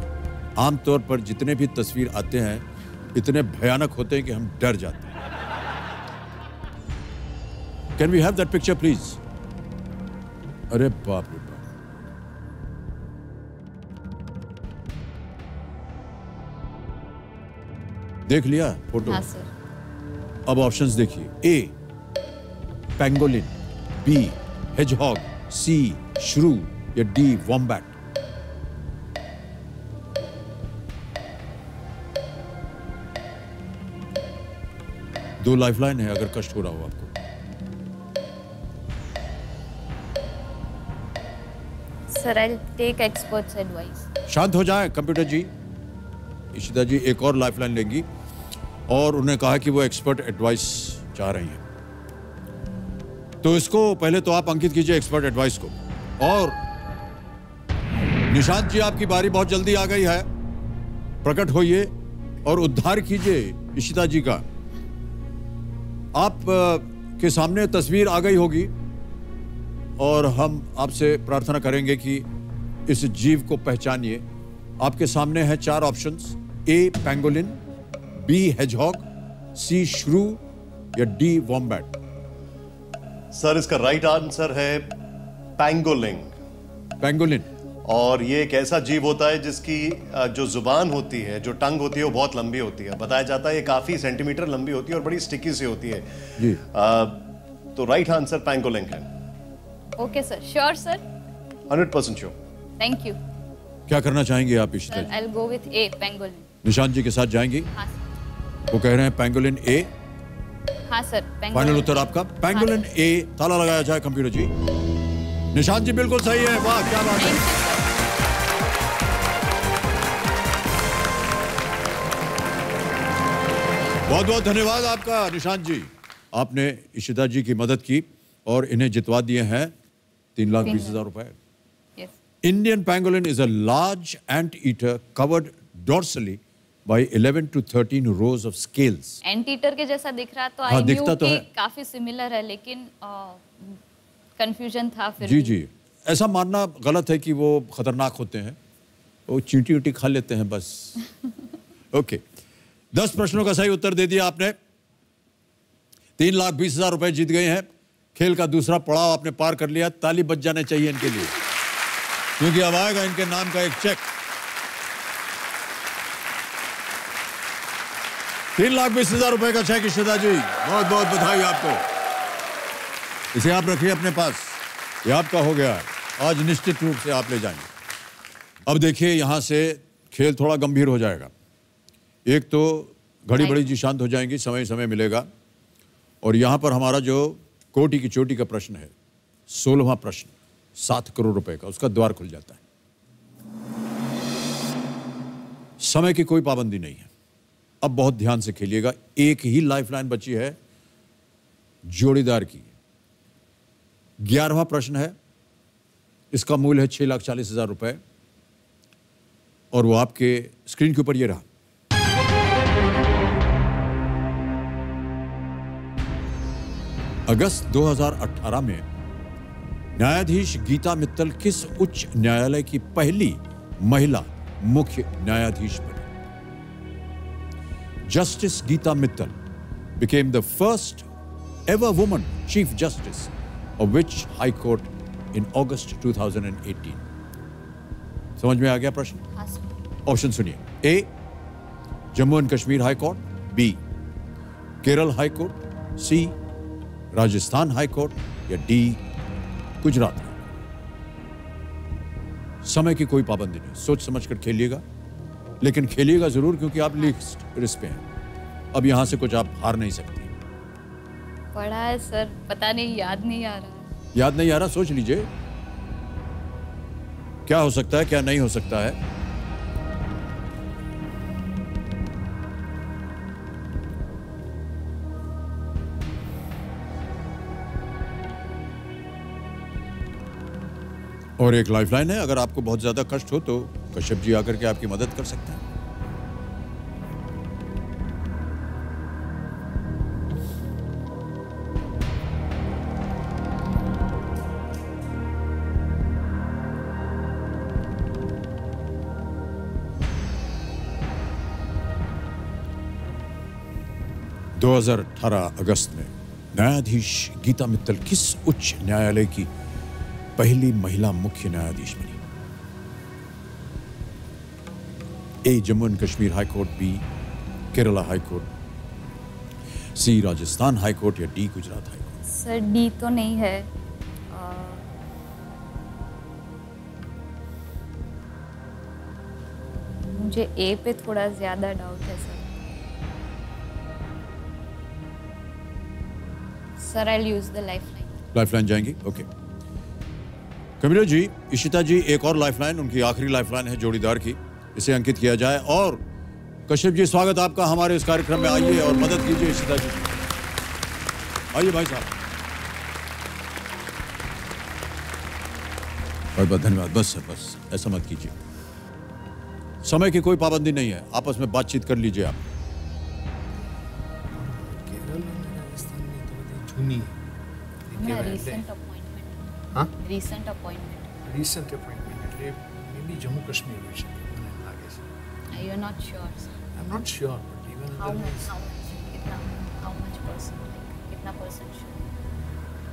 [SPEAKER 1] आमतौर पर जितने भी तस्वीर आते हैं इतने भयानक होते हैं कि हम डर जाते हैं। Can we have that picture please? अरे बाप रे बाप, देख लिया फोटो?
[SPEAKER 2] हाँ सर।
[SPEAKER 1] अब ऑप्शंस देखिए। ए पेंगोलिन, बी हेजहॉग, सी श्रू या डी वॉम्बैट। दो लाइफलाइन है अगर कष्ट हो रहा हो आपको।
[SPEAKER 2] Sir I tech experts advice.
[SPEAKER 1] शांत हो जाए कंप्यूटर जी। इशिता जी एक और लाइफलाइन लेंगी और उन्होंने कहा कि वो एक्सपर्ट एडवाइस चाह रही हैं। तो इसको पहले तो आप अंकित कीजिए एक्सपर्ट एडवाइस को। और निशांत जी आपकी बारी बहुत जल्दी आ गई है, प्रकट होइए और उद्धार कीजिए इशिता जी का। आप के सामने तस्वीर आ गई होगी और हम आपसे प्रार्थना करेंगे कि इस जीव को पहचानिए। आपके सामने है चार ऑप्शंस। ए पेंगोलिन, बी हेजहॉग, सी श्रू या डी वॉम्बैट।
[SPEAKER 4] सर इसका राइट आंसर है पैंगोलिन।
[SPEAKER 1] पेंगोलिन।
[SPEAKER 4] और ये एक ऐसा जीव होता है जिसकी जो जुबान होती है, जो टंग होती है, वो बहुत लंबी होती है। बताया जाता है ये काफी सेंटीमीटर लंबी होती है और बड़ी स्टिकी सी होती है
[SPEAKER 1] जी।
[SPEAKER 4] तो राइट आंसर पैंगोलिन है।
[SPEAKER 2] Okay sir, sure sir?
[SPEAKER 4] 100% sure.
[SPEAKER 2] Thank you
[SPEAKER 1] क्या करना चाहेंगे आप इशिता
[SPEAKER 2] सर।
[SPEAKER 1] जी?
[SPEAKER 2] I will go with a pangolin.
[SPEAKER 1] Nishant ji के साथ जाएंगी?
[SPEAKER 2] हाँ सर।
[SPEAKER 1] वो कह रहे हैं पेंगोलिन ए।
[SPEAKER 2] हाँ सर,
[SPEAKER 1] फाइनल उत्तर आपका पेंगोलिन ए। ताला लगाया जाए कंप्यूटर जी। निशांत जी बिल्कुल सही है। वाह क्या बात है। बहुत बहुत धन्यवाद आपका निशांत जी। आपने इशिता जी की मदद की और इन्हें जितवा दिए हैं 3,20,000 रुपए।
[SPEAKER 2] Yes.
[SPEAKER 1] Indian pangolin is a large anteater covered dorsally by 11 to 13 rows of scales.
[SPEAKER 2] Anteater के जैसा दिख रहा तो
[SPEAKER 1] हाँ,
[SPEAKER 2] आई न्यू
[SPEAKER 1] दिखता तो
[SPEAKER 2] कि
[SPEAKER 1] है।
[SPEAKER 2] काफी सिमिलर है, लेकिन कंफ्यूजन था फिर
[SPEAKER 1] जी
[SPEAKER 2] भी।
[SPEAKER 1] जी, ऐसा मानना गलत है कि वो खतरनाक होते हैं। वो चींटी उटी खा लेते हैं बस। ओके, 10 प्रश्नों का सही उत्तर दे दिया आपने। 3,20,000 रुपए जीत गए हैं। खेल का दूसरा पड़ाव आपने पार कर लिया। ताली बज जाने चाहिए इनके लिए, क्योंकि अब आएगा इनके नाम का एक चेक। 3,20,000 रुपए का चेक इशिता जी, बहुत बहुत बधाई आपको। इसे आप रखिए अपने पास, ये आपका हो गया। आज निश्चित रूप से आप ले जाएंगे। अब देखिए यहां से खेल थोड़ा गंभीर हो जाएगा। एक तो घड़ी बड़ी जी शांत हो जाएंगी, समय समय मिलेगा। और यहां पर हमारा जो कोटि की चोटी का प्रश्न है, 16वां प्रश्न, 7 करोड़ रुपए का, उसका द्वार खुल जाता है। समय की कोई पाबंदी नहीं है। अब बहुत ध्यान से खेलिएगा। एक ही लाइफलाइन बची है जोड़ीदार की। 11वां प्रश्न है, इसका मूल्य है 6,40,000 रुपए और वो आपके स्क्रीन के ऊपर ये रहा। अगस्त 2018 में न्यायाधीश गीता मित्तल किस उच्च न्यायालय की पहली महिला मुख्य न्यायाधीश बनी? Justice Geeta Mittal became the first ever woman chief justice of which high court in August 2018? समझ में आ गया प्रश्न?
[SPEAKER 2] हाँ सर।
[SPEAKER 1] ऑप्शन सुनिए। A Jammu and Kashmir high court, B Kerala high court, C Rajasthan high court या डी गुजरात हाई कोर्ट। समय की कोई पाबंदी नहीं, सोच समझकर खेलिएगा, लेकिन खेलिएगा जरूर क्योंकि आप लीस्ट रिस्क पे हैं। अब यहां से कुछ आप हार नहीं सकते।
[SPEAKER 2] पढ़ा है सर, पता नहीं, याद नहीं आ रहा है।
[SPEAKER 1] याद नहीं आ रहा? सोच लीजिए क्या हो सकता है, क्या नहीं हो सकता है। और एक लाइफलाइन है, अगर आपको बहुत ज्यादा कष्ट हो तो कश्यप जी आकर के आपकी मदद कर सकते हैं। दो 2018 अगस्त में न्यायाधीश गीता मित्तल किस उच्च न्यायालय की पहली महिला मुख्य न्यायाधीश बनी? A Jammu and Kashmir high court, B Kerala high court, C Rajasthan high court या D Gujarat high court?
[SPEAKER 2] Sir D तो नहीं है, मुझे ए पे थोड़ा ज्यादा डाउट है sir. Sir I will use the lifeline.
[SPEAKER 1] Lifeline जाएंगी? ओके। कबीर जी, इशिता जी एक और लाइफलाइन, उनकी आखिरी लाइफलाइन है जोड़ीदार की, इसे अंकित किया जाए। और कश्यप जी, स्वागत आपका हमारे इस कार्यक्रम में। आइए और मदद कीजिए इशिता जी। आइए भाई साहब। बहुत बहुत धन्यवाद। बस ऐसा मत कीजिए, समय की कोई पाबंदी नहीं है, आपस में बातचीत कर लीजिए आप।
[SPEAKER 2] Recent appointment.
[SPEAKER 5] हाँ?
[SPEAKER 2] Recent appointment.
[SPEAKER 5] Recent appointment. Maybe Jammu Kashmir we should be in August.
[SPEAKER 2] You're not sure, sir.
[SPEAKER 5] I'm not sure, but even
[SPEAKER 2] How
[SPEAKER 5] otherwise,
[SPEAKER 2] much? कितना? How much percent? Like कितना percent sure?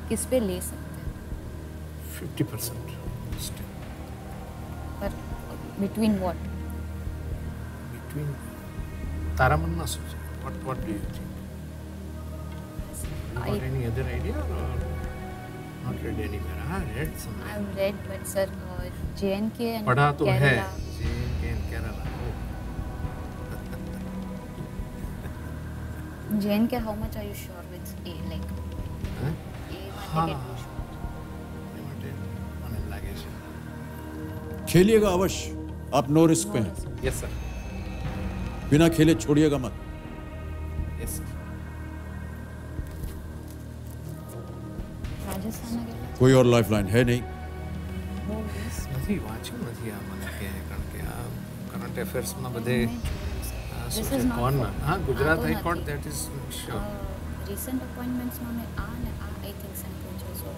[SPEAKER 2] किस पे ले सकते हैं?
[SPEAKER 5] 50% still.
[SPEAKER 2] पर between what?
[SPEAKER 5] Between Taramanna Suji. What do you think? You got any other idea or not read anywhere? I read somewhere.
[SPEAKER 2] I've read, but sir, J&K and
[SPEAKER 5] पढ़ा तो है
[SPEAKER 2] Kerala.
[SPEAKER 5] J&K and Kerala.
[SPEAKER 2] J&K, how much are you sure with A? Like
[SPEAKER 5] Huh?
[SPEAKER 2] A,
[SPEAKER 5] हाँ.
[SPEAKER 2] get too sure.
[SPEAKER 5] On in luggage.
[SPEAKER 1] खेलिएगा अवश्य, आप no risk पे हैं।
[SPEAKER 5] Yes sir.
[SPEAKER 1] बिना खेले छोड़िएगा मत।
[SPEAKER 5] Yes sir.
[SPEAKER 2] राजस्थान में गेला?
[SPEAKER 1] कोई और लाइफलाइन है नहीं?
[SPEAKER 5] નથી વાંચ્યું નથી આ મને કે કારણ કે આ કરંટ અફેર્સમાં બધે
[SPEAKER 2] This is not
[SPEAKER 5] કોણ
[SPEAKER 2] for-
[SPEAKER 5] હા ગુજરાત
[SPEAKER 2] આ તો
[SPEAKER 5] હાઈકોર્ટ
[SPEAKER 2] નથી.
[SPEAKER 5] That is sure
[SPEAKER 2] Recent appointments માં મેં આ ને આ I think send કર્યું છે. So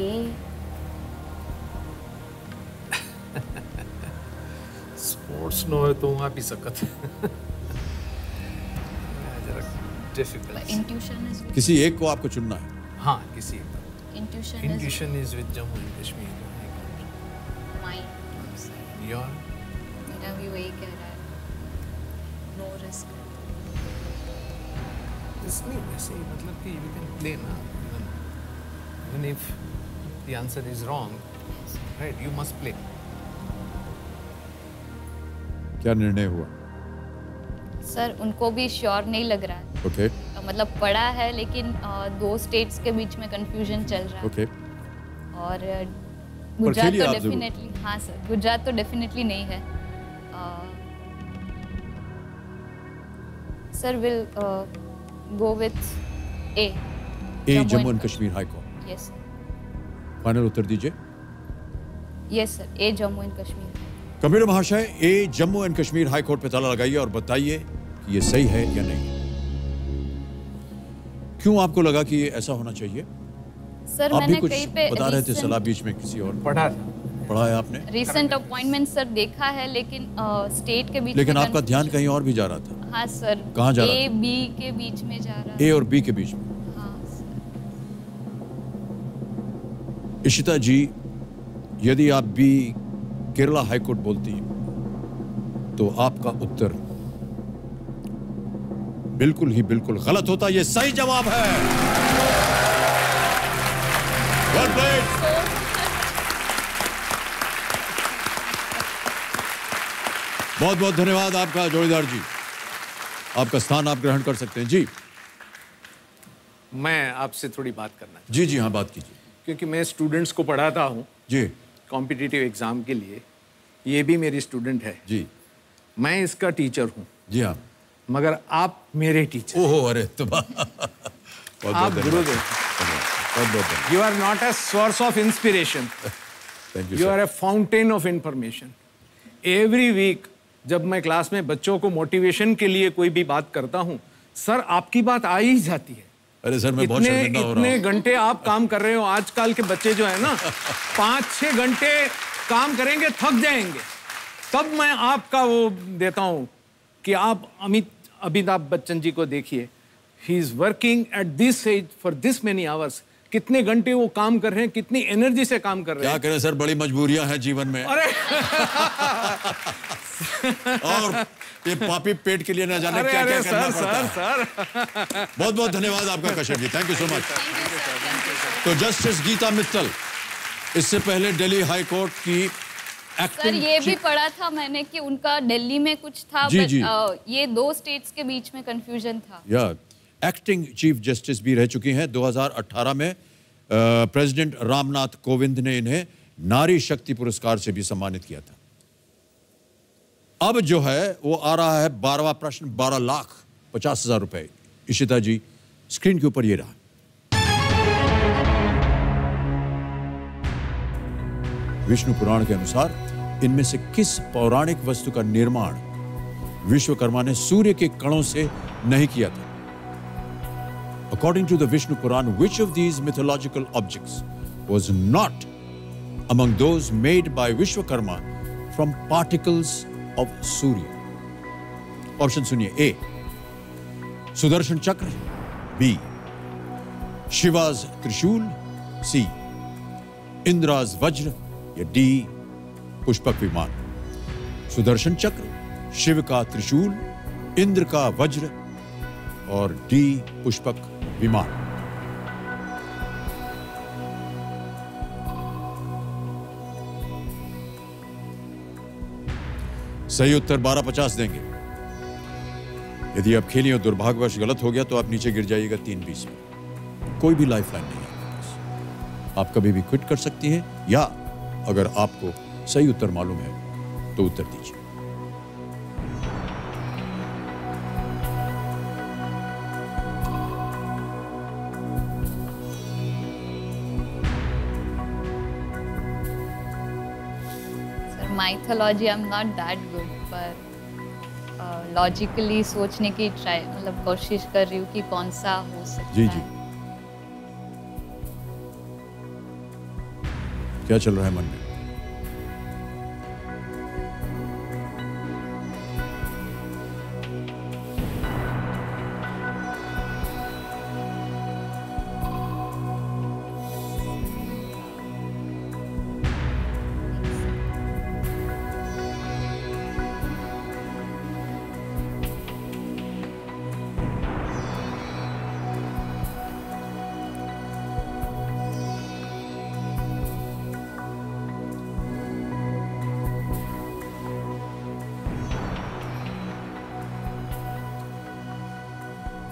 [SPEAKER 2] A
[SPEAKER 5] સ્પોર્ટ્સનો હોય તો હું આપી શકત જરાક ડિફિકલ્ટ
[SPEAKER 2] intuition is with,
[SPEAKER 1] किसी एक को आपको चुनना है।
[SPEAKER 5] हाँ किसी
[SPEAKER 2] intuition is
[SPEAKER 5] intuition is with Jammu and Kashmir
[SPEAKER 2] mine. sir.
[SPEAKER 5] Your
[SPEAKER 2] मेरा भी वही कह रहा है, no risk.
[SPEAKER 5] दिस नहीं वैसे ही मतलब कि यू कैन प्ले ना even if the answer is wrong right you must play
[SPEAKER 1] क्या निर्णय हुआ?
[SPEAKER 2] सर उनको भी श्योर नहीं लग रहा है,
[SPEAKER 1] ओके
[SPEAKER 2] मतलब पढ़ा है लेकिन दो स्टेट्स के बीच में कंफ्यूजन चल रहा है।
[SPEAKER 1] ओके।
[SPEAKER 2] और गुजरात
[SPEAKER 1] खेलिए
[SPEAKER 2] तो
[SPEAKER 1] आप जरूर।
[SPEAKER 2] डेफिनेटली, हाँ सर, गुजरात तो डेफिनेटली नहीं है। Sir will go with A,
[SPEAKER 1] Jammu and Kashmir high court.
[SPEAKER 2] Yes
[SPEAKER 1] final उत्तर दीजिए।
[SPEAKER 2] Yes sir, A Jammu and Kashmir.
[SPEAKER 1] Kabir महाशय, A Jammu and Kashmir high court पे ताला लगाइए और बताइए कि ये सही है या नहीं। क्यों आपको लगा कि ये ऐसा होना चाहिए?
[SPEAKER 2] सर
[SPEAKER 1] आप भी
[SPEAKER 2] मैंने
[SPEAKER 1] कुछ
[SPEAKER 2] कहीं पे
[SPEAKER 1] बता रहे थे सलाह बीच में किसी और
[SPEAKER 5] पढ़ा था
[SPEAKER 1] पढ़ा है आपने,
[SPEAKER 2] रिसेंट अपॉइंटमेंट सर देखा है, लेकिन स्टेट के बीच
[SPEAKER 1] लेकिन
[SPEAKER 2] में
[SPEAKER 1] आपका ध्यान
[SPEAKER 2] confusion-
[SPEAKER 1] कहीं और भी जा रहा था।
[SPEAKER 2] हाँ सर,
[SPEAKER 1] कहाँ जा रहा
[SPEAKER 2] ए
[SPEAKER 1] था?
[SPEAKER 2] बी के बीच में जा रहा
[SPEAKER 1] ए
[SPEAKER 2] है।
[SPEAKER 1] और बी के बीच में।
[SPEAKER 2] हाँ सर।
[SPEAKER 1] इशिता जी, यदि आप बी केरला हाई कोर्ट बोलती हैं तो आपका उत्तर बिल्कुल ही बिल्कुल गलत होता। ये सही जवाब है। Well played. बहुत बहुत धन्यवाद आपका जोड़ीदार जी। आपका स्थान आप ग्रहण कर सकते हैं जी।
[SPEAKER 5] मैं आपसे थोड़ी बात करना
[SPEAKER 1] जी जी हाँ, बात कीजिए।
[SPEAKER 5] क्योंकि मैं स्टूडेंट्स को पढ़ाता हूँ
[SPEAKER 1] जी
[SPEAKER 5] कॉम्पिटिटिव एग्जाम के लिए। ये भी मेरी स्टूडेंट है,
[SPEAKER 1] जी
[SPEAKER 5] मैं इसका टीचर हूँ,
[SPEAKER 1] जी हाँ।
[SPEAKER 5] मगर आप मेरे टीचर,
[SPEAKER 1] ओहो, अरे तो बहुत
[SPEAKER 5] आप
[SPEAKER 1] बहुत
[SPEAKER 5] गुरुदेव।
[SPEAKER 1] बहुत बहुत
[SPEAKER 5] you are not a source of inspiration,
[SPEAKER 1] thank you
[SPEAKER 5] you are
[SPEAKER 1] sir.
[SPEAKER 5] A fountain of information. Every week जब मैं क्लास में बच्चों को मोटिवेशन के लिए कोई भी बात करता हूँ, सर आपकी बात आ ही जाती है।
[SPEAKER 1] अरे सर मैं बहुत शर्मिंदा हो रहा हूँ।
[SPEAKER 5] इतने घंटे आप काम कर रहे हो, आजकल के बच्चे जो है ना 5-6 घंटे काम करेंगे, थक जाएंगे। तब मैं आपका वो देता हूँ कि आप अमिताभ बच्चन जी को देखिए, he is working at this age for this many hours. कितने घंटे वो काम कर रहे हैं, कितनी एनर्जी से काम कर रहे हैं।
[SPEAKER 1] क्या करें सर, बड़ी मजबूरियां हैं जीवन में।
[SPEAKER 5] अरे
[SPEAKER 1] और ये पापी पेट के लिए ना जाने क्या क्या करना पड़ता है।
[SPEAKER 5] सर
[SPEAKER 1] बहुत बहुत धन्यवाद आपका Kashyap ji, thank you so much. तो जस्टिस गीता मित्तल, इससे पहले दिल्ली हाई कोर्ट की
[SPEAKER 2] सर
[SPEAKER 1] एक्टिंग
[SPEAKER 2] ये भी पढ़ा था मैंने कि उनका दिल्ली में कुछ था,
[SPEAKER 1] जी,
[SPEAKER 2] बट
[SPEAKER 1] जी।
[SPEAKER 2] ये 2 स्टेट्स के बीच में कंफ्यूजन था।
[SPEAKER 1] या एक्टिंग चीफ जस्टिस भी रह चुकी हैं। 2018 में प्रेसिडेंट रामनाथ कोविंद ने इन्हें नारी शक्ति पुरस्कार से भी सम्मानित किया था। अब जो है वो आ रहा है 12वां प्रश्न, 12,50,000 रुपए। इशिता जी, स्क्रीन के ऊपर ये रहा। विष्णु पुराण के अनुसार इनमें से किस पौराणिक वस्तु का निर्माण विश्वकर्मा ने सूर्य के कणों से नहीं किया था? According to the Vishnu Puran, which of these mythological objects was not among those made by Vishwakarma from particles of Surya? Option सुनिए। A. सुदर्शन चक्र, B. शिवाज त्रिशूल, C. इंद्राज वज्र, या D. पुष्पक विमान। सुदर्शन चक्र, शिव का त्रिशूल, इंद्र का वज्र और D. पुष्पक विमान। सही उत्तर 12,50 देंगे। यदि आप खेलिए और दुर्भाग्यवश गलत हो गया तो आप नीचे गिर जाइएगा 3,20 में। कोई भी लाइफलाइन नहीं है आपके पास। आप कभी भी क्विट कर सकती हैं, या अगर आपको सही उत्तर मालूम है तो उत्तर दीजिए।
[SPEAKER 2] Mythology I am not that good, पर लॉजिकली सोचने की ट्राई मतलब कोशिश कर रही हूँ कि कौन सा हो सकता
[SPEAKER 1] जी
[SPEAKER 2] है।
[SPEAKER 1] जी, क्या चल रहा है मन में?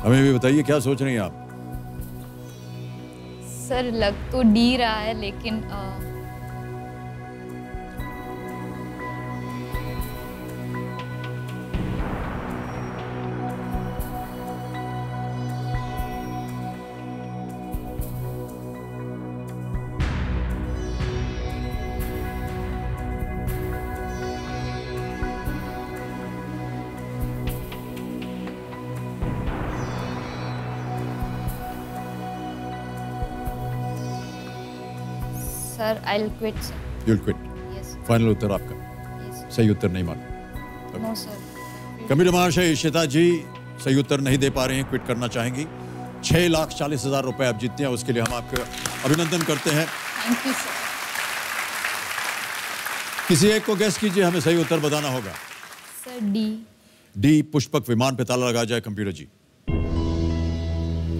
[SPEAKER 1] हमें भी बताइए क्या सोच रही हैं आप?
[SPEAKER 2] सर लग तो डी रहा है, लेकिन sir I will quit sir.
[SPEAKER 1] You'll quit.
[SPEAKER 2] Yes
[SPEAKER 1] final उत्तर आपका?
[SPEAKER 2] यस
[SPEAKER 1] सही उत्तर नहीं मालूम।
[SPEAKER 2] No sir.
[SPEAKER 1] कमिटी महाशय इशिता जी सही उत्तर नहीं दे पा रहे हैं, क्विट करना चाहेंगी। 6,40,000 रुपए आप जीतते हैं, उसके लिए हम आपका अभिनंदन करते हैं।
[SPEAKER 2] Thank you sir.
[SPEAKER 1] किसी एक को गेस कीजिए, हमें सही उत्तर बताना होगा।
[SPEAKER 2] Sir D.
[SPEAKER 1] डी, पुष्पक विमान पे ताला लगा जाए कंप्यूटर जी।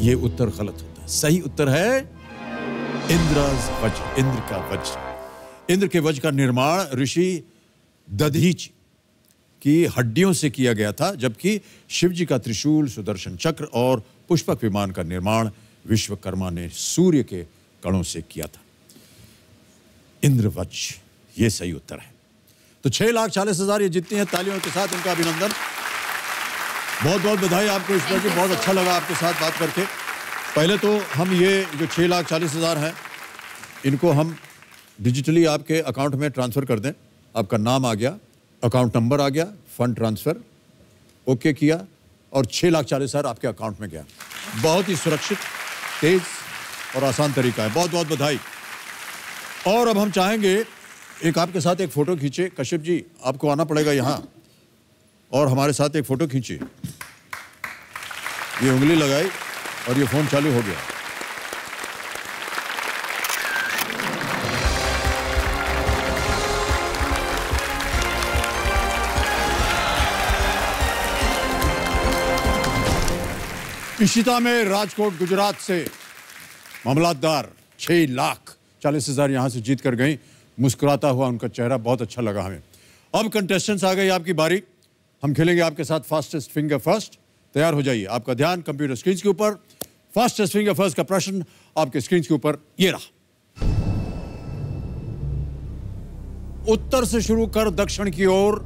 [SPEAKER 1] ये उत्तर गलत होता है। सही उत्तर है इंद्राज वज्र, इंद्र का वज्र। इंद्र के वज्र का निर्माण ऋषि दधीच की हड्डियों से किया गया था, जबकि शिव जी का त्रिशूल, सुदर्शन चक्र और पुष्पक विमान का निर्माण विश्वकर्मा ने सूर्य के कणों से किया था। इंद्र वज्र, ये सही उत्तर है। तो 6,40,000 ये जीतती हैं। तालियों के साथ इनका अभिनंदन। बहुत बहुत बधाई आपको इस तरह, बहुत अच्छा लगा आपके साथ बात करके। पहले तो हम ये जो 6,40,000 हैं, इनको हम डिजिटली आपके अकाउंट में ट्रांसफ़र कर दें। आपका नाम आ गया, अकाउंट नंबर आ गया, फंड ट्रांसफर ओके किया और 6,40,000 आपके अकाउंट में गया। बहुत ही सुरक्षित, तेज और आसान तरीका है। बहुत बहुत बधाई। और अब हम चाहेंगे एक आपके साथ एक फोटो खींचे। कश्यप जी, आपको आना पड़ेगा यहाँ और हमारे साथ एक फोटो खींचिए। ये उंगली लगाई और ये फोन चालू हो गया। इशिता में राजकोट गुजरात से मामलातदार 6,40,000 यहां से जीत कर गई। मुस्कुराता हुआ उनका चेहरा बहुत अच्छा लगा हमें। अब कंटेस्टेंट्स आ गई, आपकी बारी। हम खेलेंगे आपके साथ फास्टेस्ट फिंगर फर्स्ट। तैयार हो जाइए। आपका ध्यान कंप्यूटर स्क्रीन के ऊपर। फास्टेस्ट फिंगर फर्स्ट का प्रश्न आपके स्क्रीन के ऊपर ये रहा। उत्तर से शुरू कर दक्षिण की ओर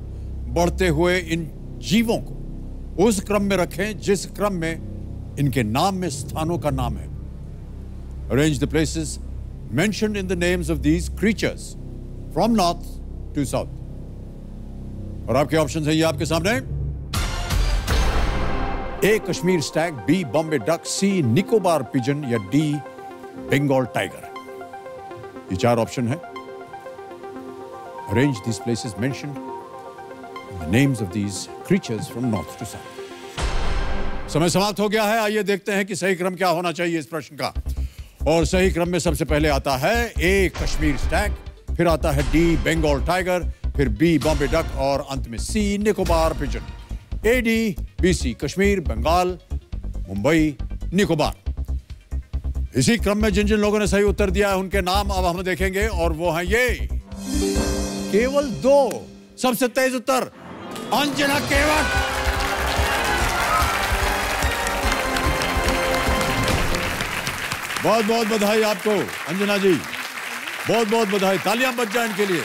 [SPEAKER 1] बढ़ते हुए इन जीवों को उस क्रम में रखें जिस क्रम में इनके नाम में स्थानों का नाम है। Arrange the places mentioned in the names of these creatures from north to south. और आपके ऑप्शंस हैं ये आपके सामने। A Kashmir stag, B Bombay duck, C Nicobar pigeon या डी बंगाल टाइगर। ये 4 ऑप्शन है। Arrange these places mentioned in the names of these creatures from north to south. समय समाप्त हो गया है। आइए देखते हैं कि सही क्रम क्या होना चाहिए इस प्रश्न का। और सही क्रम में सबसे पहले आता है ए कश्मीर स्टैग, फिर आता है डी बंगाल टाइगर, फिर बी बॉम्बे डक और अंत में C Nicobar pigeon. A D B C Kashmir, Bengal, Mumbai, Nicobar. इसी क्रम में जिन जिन लोगों ने सही उत्तर दिया है उनके नाम अब हम देखेंगे और वो हैं ये। केवल 2 सबसे तेज उत्तर अंजना केवट। बहुत बहुत बधाई आपको अंजना जी, बहुत बहुत बधाई। तालियां बज जाएं इनके लिए।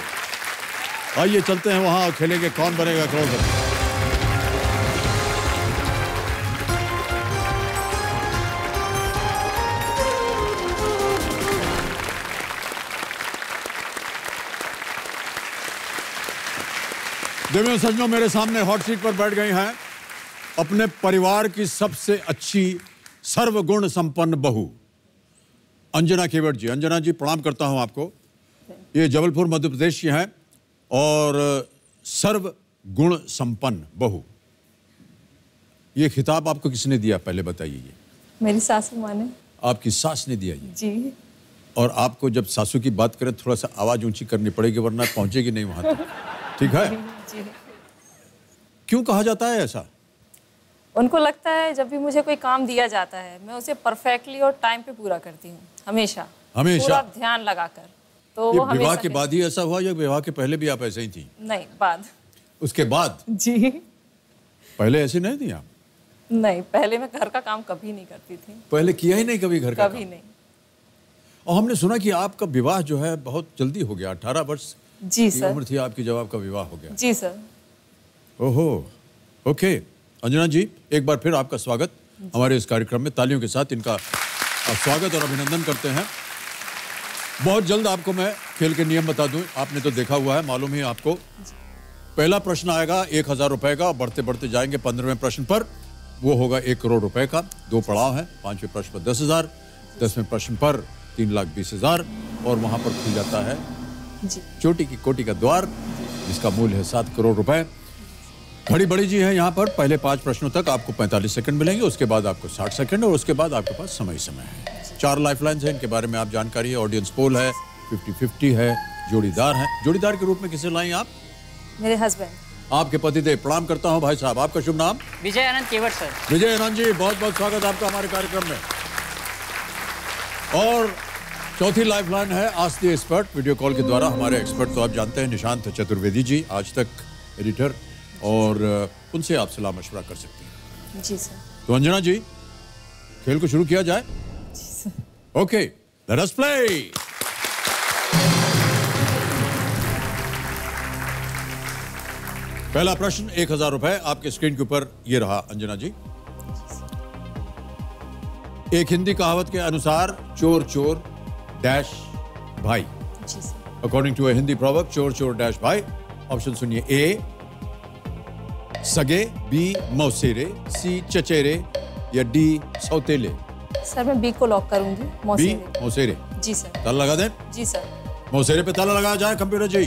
[SPEAKER 1] आइए चलते हैं वहां और खेलेंगे कौन बनेगा करोड़पति। देवियों सज्जनों, मेरे सामने हॉट सीट पर बैठ गई हैं अपने परिवार की सबसे अच्छी सर्वगुण संपन्न बहू अंजना केवट जी। अंजना जी, प्रणाम करता हूं आपको। ये जबलपुर मध्य प्रदेश की हैं और सर्व गुण संपन्न बहू। ये खिताब आपको किसने दिया, पहले बताइए। ये
[SPEAKER 6] मेरी सासू माँ ने।
[SPEAKER 1] आपकी सास ने दिया ये?
[SPEAKER 6] जी।
[SPEAKER 1] और आपको जब सासू की बात करें थोड़ा सा आवाज ऊंची करनी पड़ेगी वरना पहुंचेगी नहीं वहां तक। ठीक है?
[SPEAKER 6] जी।
[SPEAKER 1] क्यों कहा जाता है ऐसा?
[SPEAKER 6] उनको लगता है जब भी मुझे कोई काम दिया जाता है मैं उसे परफेक्टली और टाइम पे पूरा करती हूँ, हमेशा पूरा ध्यान लगाकर। तो वो
[SPEAKER 1] विवाह के बाद ही ऐसा हुआ या विवाह के पहले भी आप ऐसे ही थी?
[SPEAKER 6] नहीं, बाद।
[SPEAKER 1] उसके बाद?
[SPEAKER 6] जी।
[SPEAKER 1] पहले ऐसे नहीं थी आप?
[SPEAKER 6] नहीं, पहले मैं घर का काम कभी नहीं करती थी।
[SPEAKER 1] पहले किया ही नहीं कभी घर का काम?
[SPEAKER 6] कभी नहीं।
[SPEAKER 1] और हमने सुना कि आपका विवाह जो है बहुत जल्दी हो गया, 18 वर्ष
[SPEAKER 6] जी सर
[SPEAKER 1] उम्र थी आपकी जब आपका विवाह हो गया।
[SPEAKER 6] जी सर।
[SPEAKER 1] ओहो, ओके। अंजना जी, एक बार फिर आपका स्वागत हमारे इस कार्यक्रम में। तालियों के साथ इनका स्वागत और अभिनंदन करते हैं। बहुत जल्द आपको मैं खेल के नियम बता दूं, आपने तो देखा हुआ है, मालूम ही आपको। पहला प्रश्न आएगा 1,000 रुपए का, बढ़ते बढ़ते जाएंगे 15वें प्रश्न पर, वो होगा 1 करोड़ रुपए का। 2 पड़ाव है, 5वें प्रश्न पर 10,000, 10वें प्रश्न पर 3,20,000 और वहां पर खुल जाता है चोटी की कोटी का द्वार जिसका मूल्य है 7 करोड़ रुपए। घड़ी बड़ी जी है यहाँ पर। पहले 5 प्रश्नों तक आपको 45 सेकंड मिलेंगे, उसके बाद आपको 60 सेकंड और उसके बाद आपके पास समय है। 4 लाइफलाइंस हैं, इनके बारे में आप जानकारी है। ऑडियंस पोल है, 50-50 है, जोड़ीदार है। जोड़ीदार के रूप में किसे लाई आप?
[SPEAKER 6] मेरे हस्बैंड।
[SPEAKER 1] आपके पतिदेव। प्रणाम करता हूँ भाई साहब, आपका शुभ नाम?
[SPEAKER 7] विजय आनंद केवट सर।
[SPEAKER 1] विजय आनंद जी, बहुत बहुत स्वागत आपका हमारे कार्यक्रम में। और चौथी लाइफलाइन है ask the expert. Video call के द्वारा हमारे एक्सपर्ट तो आप जानते हैं, निशांत चतुर्वेदी जी, आज तक एडिटर, और उनसे आप सलाह मशवरा कर सकते हैं।
[SPEAKER 6] जी सर।
[SPEAKER 1] तो अंजना जी, खेल को शुरू किया जाए?
[SPEAKER 6] जी sir.
[SPEAKER 1] Okay, let us play. पहला प्रश्न 1,000 रुपए आपके स्क्रीन के ऊपर ये रहा अंजना जी। एक हिंदी कहावत के अनुसार चोर चोर डैश भाई।
[SPEAKER 6] जी sir.
[SPEAKER 1] According to a Hindi proverb, चोर चोर डैश भाई। ऑप्शन सुनिए। ए सगे, बी मौसेरे, सी चचेरे या डी सौतेले?
[SPEAKER 6] सर मैं बी को लॉक करूंगी,
[SPEAKER 1] बी
[SPEAKER 6] मौसेरे।
[SPEAKER 1] मौसेरे।
[SPEAKER 6] जी सर।
[SPEAKER 1] ताला लगा दें?
[SPEAKER 6] जी सर।
[SPEAKER 1] मौसेरे पे ताला लगाया जाए कंप्यूटर जी।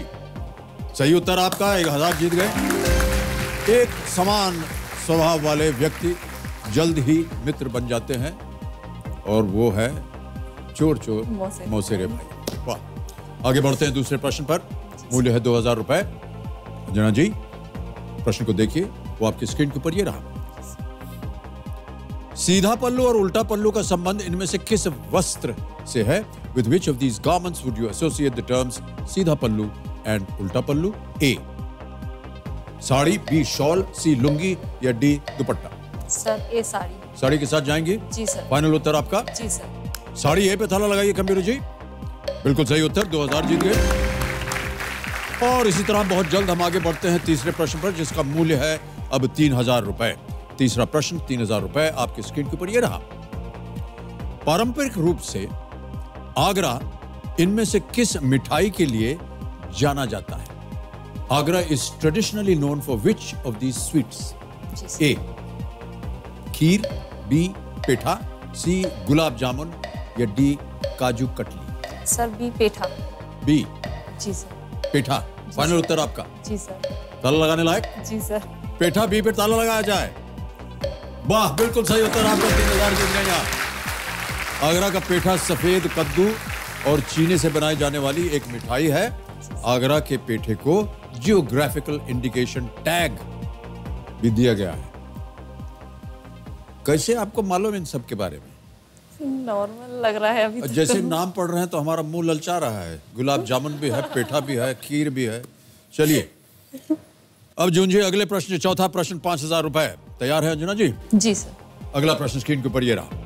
[SPEAKER 1] सही उत्तर आपका, 1000 जीत गए। एक समान स्वभाव वाले व्यक्ति जल्द ही मित्र बन जाते हैं और वो है चोर चोर मौसेरे भाई। वाह। आगे बढ़ते हैं दूसरे प्रश्न पर। मूल्य है 2000 रुपए। अंजना जी प्रश्न को देखिए, वो आपकी स्क्रीन के ऊपर ये रहा। सीधा पल्लू और उल्टा पल्लू का संबंध इनमें से किस वस्त्र से है? With which of these garments would you associate the terms सीधा पल्लू and उल्टा पल्लू? A sari, B shawl, C lungi या D दुपट्टा?
[SPEAKER 6] सर ए साड़ी।
[SPEAKER 1] साड़ी के साथ जाएंगे?
[SPEAKER 6] जी सर।
[SPEAKER 1] फाइनल उत्तर आपका?
[SPEAKER 6] जी सर।
[SPEAKER 1] साड़ी ए पे ताला लगाइए कंप्यूटर जी। बिल्कुल सही उत्तर, 2000 जीत गए। और इसी तरह बहुत जल्द हम आगे बढ़ते हैं तीसरे प्रश्न पर, जिसका मूल्य है अब 3000 रुपए। तीसरा प्रश्न 3000 रुपए आपकी स्क्रीन के ऊपर ये रहा। पारंपरिक रूप से आगरा इनमें से किस मिठाई के लिए जाना जाता है? Agra is traditionally known for which of these sweets? A kheer, B petha, C gulab jamun या D kaju katli?
[SPEAKER 6] Sir B petha.
[SPEAKER 1] B
[SPEAKER 6] जी सर।
[SPEAKER 1] पेठा फाइनल उत्तर आपका?
[SPEAKER 6] जी सर।
[SPEAKER 1] ताला लगाने लायक?
[SPEAKER 6] जी सर।
[SPEAKER 1] पेठा बी पे ताला लगाया जाए। वाह, बिल्कुल सही उत्तर आपका, 3000 जीत गए आप। आगरा का पेठा सफेद कद्दू और चीनी से बनाई जाने वाली एक मिठाई है। आगरा के पेठे को जियोग्राफिकल इंडिकेशन टैग भी दिया गया है। कैसे आपको मालूम इन सब के बारे में?
[SPEAKER 6] नॉर्मल लग रहा है अभी तो।
[SPEAKER 1] जैसे नाम पढ़ रहे हैं तो हमारा मुंह ललचा रहा है। गुलाब जामुन भी है, पेठा भी है, खीर भी है। चलिए अब जूझिए अगले प्रश्न, चौथा प्रश्न 5000 रुपए। तैयार है अंजना जी?
[SPEAKER 6] जी सर।
[SPEAKER 1] अगला प्रश्न स्क्रीन के ऊपर ये रहा।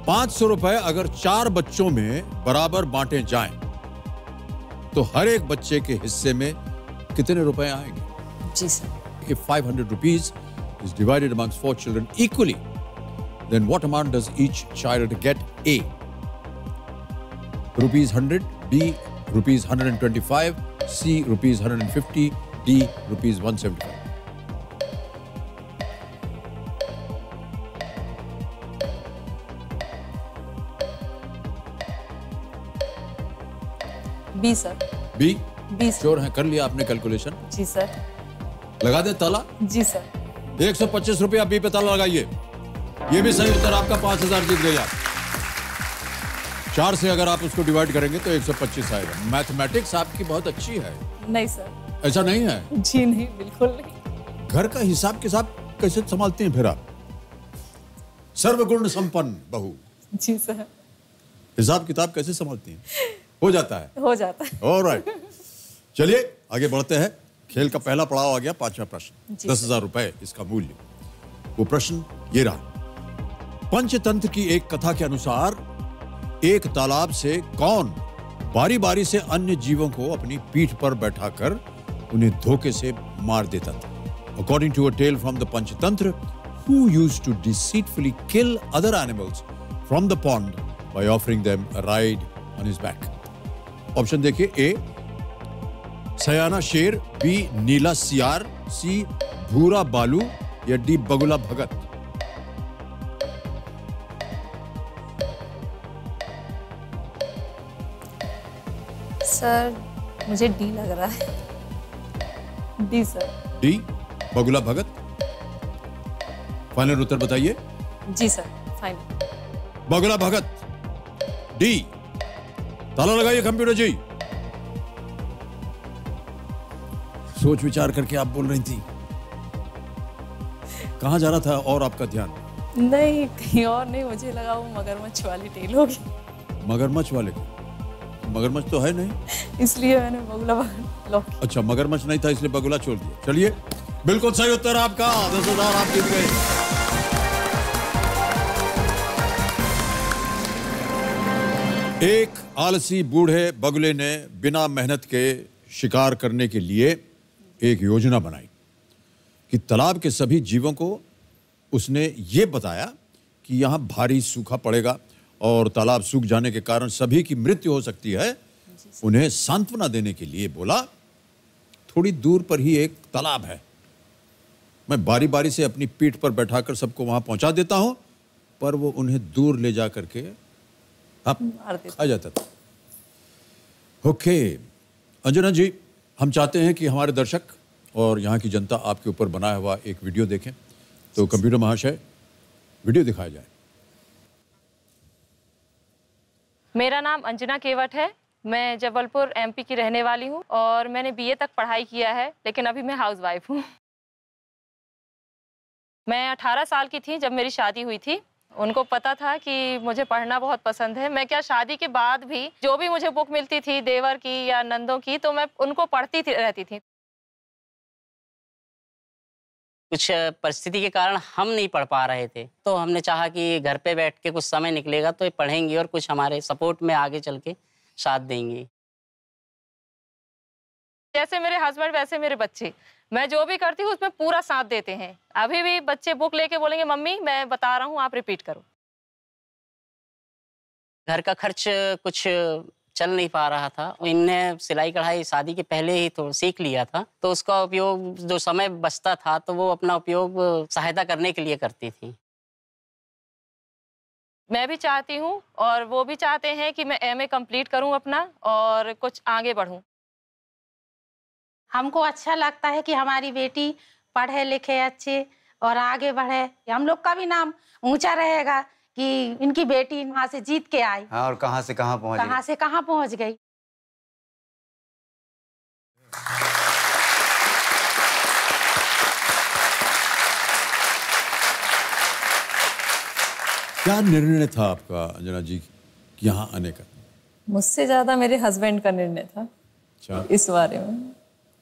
[SPEAKER 1] 500 रुपए अगर 4 बच्चों में बराबर बांटे जाएं तो हर एक बच्चे के हिस्से में कितने रुपए आएंगे?
[SPEAKER 6] जी sir.
[SPEAKER 1] If 500 rupees is divided amongst 4 children equally, then what amount does each child get? A rupees 100, B rupees 125, C rupees 150, D rupees 175.
[SPEAKER 6] B sir.
[SPEAKER 1] B?
[SPEAKER 6] B sir.
[SPEAKER 1] Sure है? कर लिया आपने कैलकुलेशन?
[SPEAKER 6] जी सर।
[SPEAKER 1] लगा दे ताला?
[SPEAKER 6] जी sir.
[SPEAKER 1] 125 रुपया B पे ताला लगाइए। ये भी सही उत्तर आपका, 5000 जीत गए आप। 4 से अगर आप उसको डिवाइड करेंगे तो 125 आएगा। मैथमेटिक्स आपकी बहुत अच्छी है।
[SPEAKER 6] नहीं सर।
[SPEAKER 1] ऐसा नहीं है?
[SPEAKER 6] जी नहीं, बिल्कुल नहीं।
[SPEAKER 1] घर का हिसाब किताब कैसे संभालती हैं फिर आप? सर्वगुण संपन्न बहू।
[SPEAKER 6] जी सर।
[SPEAKER 1] हिसाब किताब कैसे संभालती हैं? हो जाता है?
[SPEAKER 6] हो जाता है।
[SPEAKER 1] ऑलराइट, चलिए आगे बढ़ते हैं। खेल का पहला पड़ाव आ गया, 5वां प्रश्न, 10,000 रुपए इसका मूल्य। वो प्रश्न ये रहा। पंचतंत्र की एक कथा के अनुसार एक तालाब से कौन बारी बारी से अन्य जीवों को अपनी पीठ पर बैठाकर उन्हें धोखे से मार देता था? According to a tale from the Panchatantra, who used to deceitfully kill other animals from the pond by offering them a ride on his back? Option देखिए। ए सयाना शेर, बी नीला सियार, सी भूरा बालू या डी बगुला भगत?
[SPEAKER 6] सर मुझे डी लग रहा है। D sir.
[SPEAKER 1] डी बगुला भगत? फाइनल उत्तर बताइए।
[SPEAKER 6] जी सर, फाइनल।
[SPEAKER 1] बगुला भगत डी। ताला लगाइए कंप्यूटर जी। सोच विचार करके आप बोल रही थी। कहां जा रहा था और आपका ध्यान?
[SPEAKER 6] नहीं, कहीं और नहीं। मुझे लगा वो मगरमच्छ वाली टेल होगी।
[SPEAKER 1] मगरमच्छ वाले? मगरमच्छ तो है नहीं,
[SPEAKER 6] इसलिए मैंने बगुला लॉक।
[SPEAKER 1] अच्छा, मगरमच्छ नहीं था इसलिए बगुला छोड़ दिया। चलिए, बिल्कुल सही उत्तर आपका, 10,000 आप जीत गए। एक आलसी बूढ़े बगुले ने बिना मेहनत के शिकार करने के लिए एक योजना बनाई कि तालाब के सभी जीवों को उसने ये बताया कि यहाँ भारी सूखा पड़ेगा और तालाब सूख जाने के कारण सभी की मृत्यु हो सकती है। उन्हें सांत्वना देने के लिए बोला, थोड़ी दूर पर ही एक तालाब है, मैं बारी बारी से अपनी पीठ पर बैठाकर सबको वहां पहुंचा देता हूं, पर वो उन्हें दूर ले जा करके खा जाता था। ओके अंजना जी, हम चाहते हैं कि हमारे दर्शक और यहाँ की जनता आपके ऊपर बनाया हुआ एक वीडियो देखें, तो कंप्यूटर महाशय वीडियो दिखाया जाए।
[SPEAKER 6] मेरा नाम अंजना केवट है, मैं जबलपुर एमपी की रहने वाली हूँ और मैंने बीए तक पढ़ाई किया है, लेकिन अभी मैं हाउसवाइफ हूँ। मैं 18 साल की थी जब मेरी शादी हुई थी। उनको पता था कि मुझे पढ़ना बहुत पसंद है। मैं क्या, शादी के बाद भी जो भी मुझे बुक मिलती थी देवर की या नंदों की, तो मैं उनको पढ़ती रहती थी।
[SPEAKER 7] कुछ परिस्थिति के कारण हम नहीं पढ़ पा रहे थे, तो हमने चाहा कि घर पे बैठ के कुछ समय निकलेगा तो ये पढ़ेंगी और कुछ हमारे सपोर्ट में आगे चल के साथ देंगी।
[SPEAKER 6] जैसे मेरे हस्बैंड वैसे मेरे बच्चे, मैं जो भी करती हूँ उसमें पूरा साथ देते हैं। अभी भी बच्चे बुक लेके बोलेंगे मम्मी मैं बता रहा हूँ आप रिपीट करो।
[SPEAKER 7] घर का खर्च कुछ चल नहीं पा रहा था। इनने सिलाई कढ़ाई शादी के पहले ही तो सीख लिया था, तो उसका उपयोग जो समय बचता था तो वो अपना उपयोग सहायता करने के लिए करती थी।
[SPEAKER 6] मैं भी चाहती हूँ और वो भी चाहते हैं कि मैं एमए कंप्लीट करूँ अपना और कुछ आगे बढ़ूँ।
[SPEAKER 8] हमको अच्छा लगता है कि हमारी बेटी पढ़े लिखे अच्छे और आगे बढ़े। हम लोग का भी नाम ऊंचा रहेगा कि इनकी बेटी वहाँ से जीत के आई।
[SPEAKER 9] हाँ, और कहाँ से कहाँ
[SPEAKER 8] पहुँच गई।
[SPEAKER 1] क्या निर्णय था आपका अंजना जी यहाँ आने का?
[SPEAKER 6] मुझसे ज़्यादा मेरे हस्बैंड का निर्णय था।
[SPEAKER 1] अच्छा।
[SPEAKER 6] इस बारे में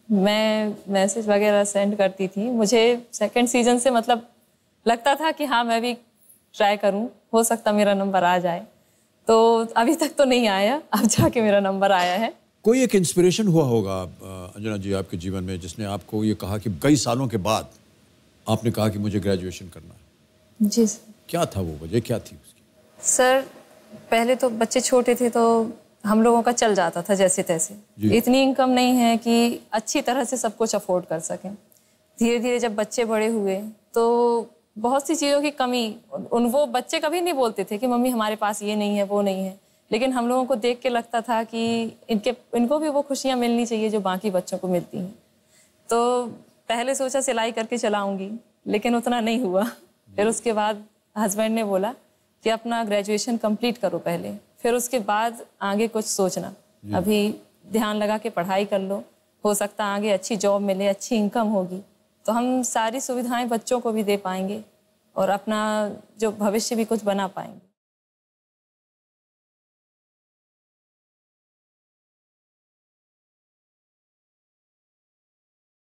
[SPEAKER 6] मैं मैसेज वगैरह सेंड करती थी। मुझे सेकंड सीजन से मतलब लगता था कि हाँ मैं भी ट्राई करूं, हो सकता मेरा नंबर आ जाए। तो अभी तक तो नहीं आया, अब जाके मेरा नंबर आया है।
[SPEAKER 1] कोई एक इंस्पिरेशन हुआ होगा अंजना जी आपके जीवन में जिसने आपको ये कहा कि कई सालों के बाद आपने कहा कि मुझे ग्रेजुएशन करना है?
[SPEAKER 6] जी सर।
[SPEAKER 1] क्या था वो वजह, क्या थी उसकी?
[SPEAKER 6] सर पहले तो बच्चे छोटे थे तो हम लोगों का चल जाता था जैसे तैसे। इतनी इनकम नहीं है कि अच्छी तरह से सब कुछ अफोर्ड कर सकें। धीरे धीरे जब बच्चे बड़े हुए तो बहुत सी चीज़ों की कमी, वो बच्चे कभी नहीं बोलते थे कि मम्मी हमारे पास ये नहीं है वो नहीं है, लेकिन हम लोगों को देख के लगता था कि इनको भी वो खुशियाँ मिलनी चाहिए जो बाकी बच्चों को मिलती हैं। तो पहले सोचा सिलाई करके चलाऊँगी, लेकिन उतना नहीं हुआ। फिर उसके बाद हस्बैंड ने बोला कि अपना ग्रेजुएशन कंप्लीट करो पहले, फिर उसके बाद आगे कुछ सोचना। अभी ध्यान लगा के पढ़ाई कर लो, हो सकता आगे अच्छी जॉब मिले, अच्छी इनकम होगी तो हम सारी सुविधाएं बच्चों को भी दे पाएंगे और अपना जो भविष्य भी कुछ बना पाएंगे।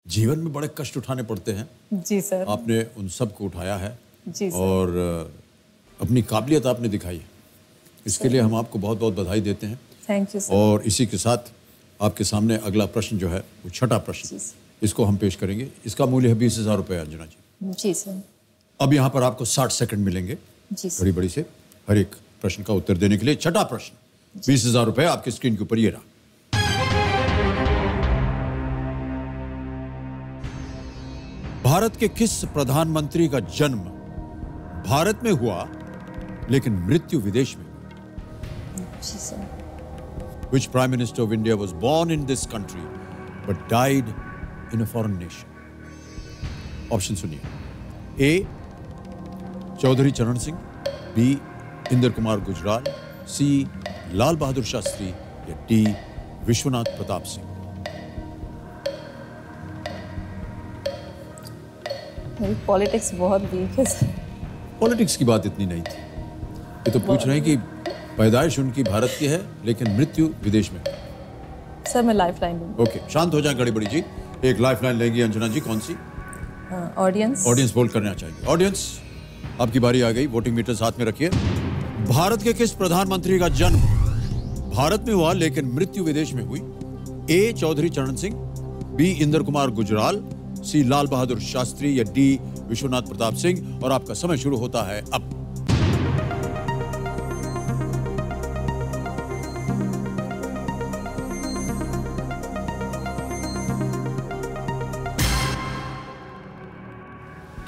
[SPEAKER 1] जीवन में बड़े कष्ट उठाने पड़ते हैं।
[SPEAKER 6] जी सर।
[SPEAKER 1] आपने उन सब को उठाया है।
[SPEAKER 6] जी सर।
[SPEAKER 1] और अपनी काबिलियत आपने दिखाई है, इसके लिए हम आपको बहुत बहुत बधाई देते हैं।
[SPEAKER 6] Thank you sir.
[SPEAKER 1] और इसी के साथ आपके सामने अगला प्रश्न जो है वो छठा प्रश्न, इसको हम पेश करेंगे। इसका मूल्य है 20,000 रुपये अंजना जी।
[SPEAKER 6] जी सर।
[SPEAKER 1] अब यहाँ पर आपको 60 सेकंड मिलेंगे बड़ी बड़ी से हर एक प्रश्न का उत्तर देने के लिए। छठा प्रश्न, 20,000 रुपये आपकी स्क्रीन के ऊपर ये रहा। भारत के किस प्रधानमंत्री का जन्म भारत में हुआ लेकिन मृत्यु विदेश में?
[SPEAKER 6] जी sir.
[SPEAKER 1] Which Prime Minister of India was born in this country but died in a foreign nation? Option सुनिए। ए चौधरी चरण सिंह, बी इंद्र कुमार गुजराल, सी लाल बहादुर शास्त्री या डी विश्वनाथ प्रताप सिंह।
[SPEAKER 6] मेरी पॉलिटिक्स बहुत वीक है सर।
[SPEAKER 1] पॉलिटिक्स की बात इतनी नहीं थी, ये तो पूछ रहे हैं कि पैदाइश उनकी भारत की है लेकिन मृत्यु विदेश में।
[SPEAKER 6] सर मैं लाइफलाइन लूंगी।
[SPEAKER 1] ओके, शांत हो जाएं गड़ी बड़ी जी। एक लाइफलाइन लेंगी अंजना जी, कौन सी?
[SPEAKER 6] ऑडियंस।
[SPEAKER 1] ऑडियंस बोल करना चाहिए। ऑडियंस आपकी बारी आ गई, वोटिंग मीटर साथ में रखिए। भारत के किस प्रधानमंत्री का जन्म भारत में हुआ लेकिन मृत्यु विदेश में हुई? ए चौधरी चरण सिंह, बी इंद्र कुमार गुजराल, सी लाल बहादुर शास्त्री या डी विश्वनाथ प्रताप सिंह। और आपका समय शुरू होता है अब।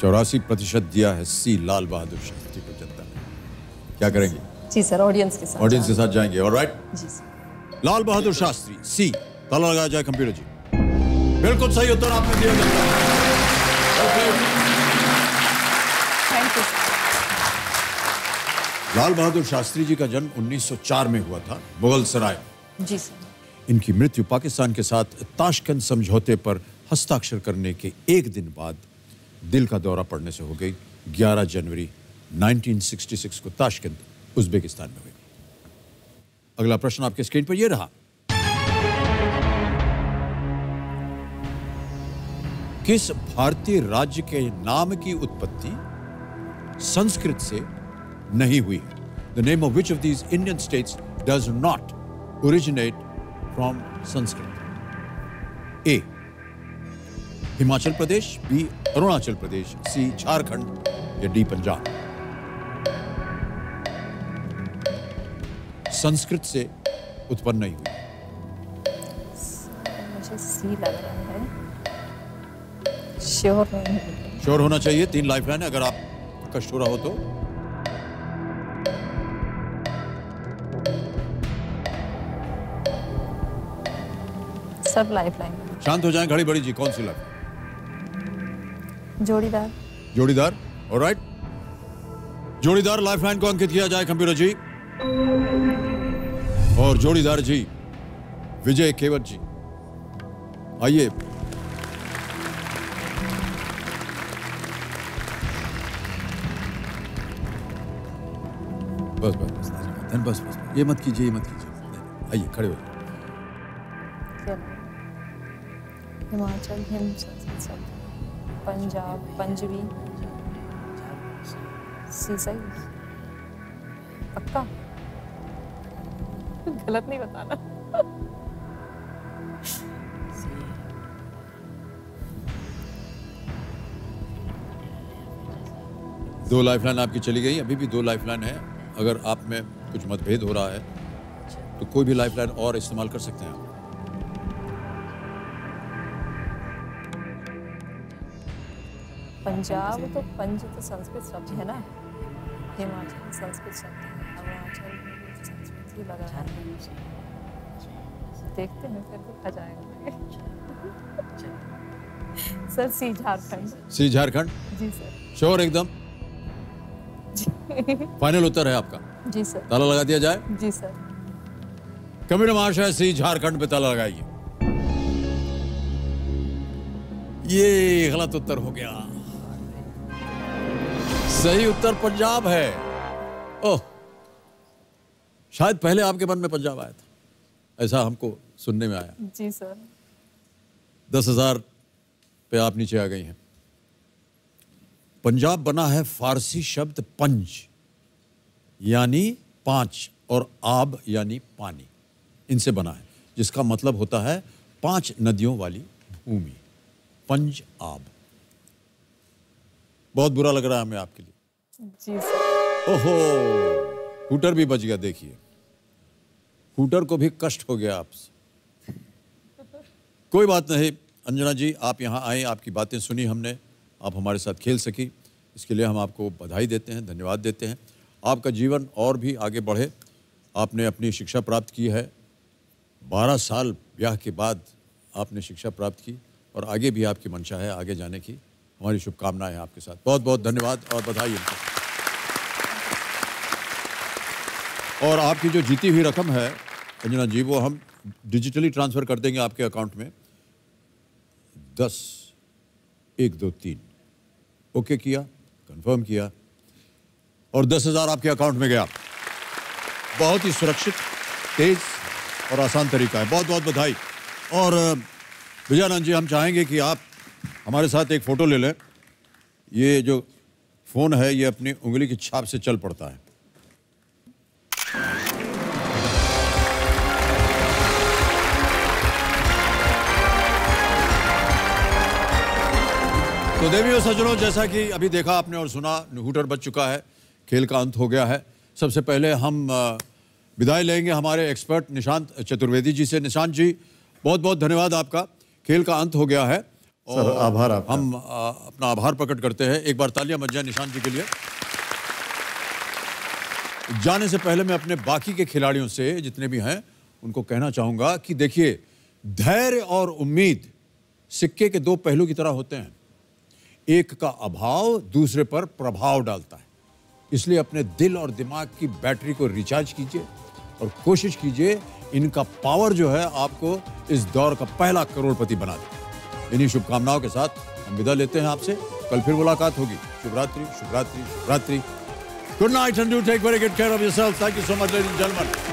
[SPEAKER 1] 84% दिया है सी लाल बहादुर शास्त्री को जनता ने। क्या करेंगे?
[SPEAKER 6] जी सर, ऑडियंस के साथ।
[SPEAKER 1] ऑडियंस के साथ जाएंगे, ऑलराइट?
[SPEAKER 6] जी सर।
[SPEAKER 1] लाल बहादुर शास्त्री सी, ताला लगाया जाए कंप्यूटर जी। बिल्कुल सही उत्तर आपने दिया।
[SPEAKER 6] Thank you.
[SPEAKER 1] लाल बहादुर शास्त्री जी का जन्म 1904 में हुआ था, मुगल सराय।
[SPEAKER 6] जी सर।
[SPEAKER 1] इनकी मृत्यु पाकिस्तान के साथ ताशकंद समझौते पर हस्ताक्षर करने के एक दिन बाद दिल का दौरा पड़ने से हो गई। 11 जनवरी 1966 को ताशकंद, उज्बेकिस्तान में हुई। अगला प्रश्न आपके स्क्रीन पर यह रहा। किस भारतीय राज्य के नाम की उत्पत्ति संस्कृत से नहीं हुई है? The name of which of these Indian states does not originate from Sanskrit? A. Himachal Pradesh, B. Arunachal Pradesh, C. Jharkhand या D. पंजाब? संस्कृत से उत्पन्न नहीं हुई।
[SPEAKER 6] मुझे सी लग रहा है, श्योर नहीं है।
[SPEAKER 1] श्योर होना चाहिए। 3 लाइफलाइन है, अगर आप कष्ट हो रहा हो तो।
[SPEAKER 6] सब लाइफलाइन।
[SPEAKER 1] शांत हो जाएं, घड़ी बड़ी जी। कौन सी लाइफ?
[SPEAKER 6] जोड़ीदार।
[SPEAKER 1] जोड़ीदार, ऑलराइट। जोड़ीदार लाइफलाइन को अंकित किया जाए कंप्यूटर जी। और जोड़ीदार जी विजय केवट जी, आइए। बस बस बस बस बस, ये मत कीजिए, ये मत कीजिए। आइए, खड़े हो।
[SPEAKER 6] हिमाचल, हिम, सब, पंजाब, पंजबी, सी सही। पक्का गलत नहीं बताना।
[SPEAKER 1] दो लाइफलाइन आपकी चली गई, अभी भी 2 लाइफलाइन है। अगर आप में कुछ मतभेद हो रहा है तो कोई भी लाइफलाइन और इस्तेमाल कर सकते हैं आप।
[SPEAKER 6] पंजाब तो पंज तो संस्कृत शब्द है ना, हिमाचल संस्कृत शब्द है, अरुणाचल संस्कृत ही लग रहा है। देखते हैं फिर भी आ जाएगा। सर सी झारखंड।
[SPEAKER 1] सी झारखंड?
[SPEAKER 6] जी सर।
[SPEAKER 1] श्योर एकदम? फाइनल उत्तर है आपका?
[SPEAKER 6] जी सर।
[SPEAKER 1] ताला लगा दिया जाए?
[SPEAKER 6] जी सर।
[SPEAKER 1] कंप्यूटर महाशय सी झारखंड पे ताला लगाइए। ये गलत उत्तर हो गया। सही उत्तर पंजाब है। ओह, शायद पहले आपके मन में पंजाब आया था, ऐसा हमको सुनने में आया।
[SPEAKER 6] जी सर।
[SPEAKER 1] 10,000 पे आप नीचे आ गई हैं। पंजाब बना है फारसी शब्द पंज यानी 5 और आब यानी पानी, इनसे बना है, जिसका मतलब होता है 5 नदियों वाली भूमि। पंज आब। बहुत बुरा लग रहा है हमें आपके लिए।
[SPEAKER 6] जी सर।
[SPEAKER 1] ओहो, हूटर भी बच गया। देखिए, हूटर को भी कष्ट हो गया आपसे। कोई बात नहीं अंजना जी, आप यहाँ आए, आपकी बातें सुनी हमने, आप हमारे साथ खेल सकी, इसके लिए हम आपको बधाई देते हैं, धन्यवाद देते हैं। आपका जीवन और भी आगे बढ़े। आपने अपनी शिक्षा प्राप्त की है, 12 साल ब्याह के बाद आपने शिक्षा प्राप्त की और आगे भी आपकी मंशा है आगे जाने की। हमारी शुभकामनाएं हैं आपके साथ। बहुत बहुत धन्यवाद और बधाई इनको। और आपकी जो जीती हुई रकम है अंजना जी, वो हम डिजिटली ट्रांसफ़र कर देंगे आपके अकाउंट में। 10, 1, 2, 3 ओके किया, कंफर्म किया और 10,000 आपके अकाउंट में गया। बहुत ही सुरक्षित, तेज और आसान तरीका है। बहुत बहुत बधाई। और विजयानंद जी, हम चाहेंगे कि आप हमारे साथ एक फ़ोटो ले लें। ये जो फ़ोन है ये अपनी उंगली की छाप से चल पड़ता है। तो देवियों सज्जनों, जैसा कि अभी देखा आपने और सुना, हूटर बच चुका है, खेल का अंत हो गया है। सबसे पहले हम विदाई लेंगे हमारे एक्सपर्ट निशांत चतुर्वेदी जी से। निशांत जी, बहुत बहुत धन्यवाद आपका। खेल का अंत हो गया है
[SPEAKER 4] सर आभार आपका।
[SPEAKER 1] हम अपना आभार प्रकट करते हैं। एक बार तालियां बज जाए निशांत जी के लिए। जाने से पहले मैं अपने बाकी के खिलाड़ियों से, जितने भी हैं, उनको कहना चाहूंगा कि देखिए, धैर्य और उम्मीद सिक्के के दो पहलू की तरह होते हैं। एक का अभाव दूसरे पर प्रभाव डालता है। इसलिए अपने दिल और दिमाग की बैटरी को रिचार्ज कीजिए और कोशिश कीजिए इनका पावर जो है आपको इस दौर का पहला करोड़पति बना दे। इन्हीं शुभकामनाओं के साथ हम विदा लेते हैं आपसे। कल फिर मुलाकात होगी। शुभ रात्रि, शुभ रात्रि, शुभ रात्रि। Good night and do take very good care of yourself. Thank you so much, ladies and gentlemen.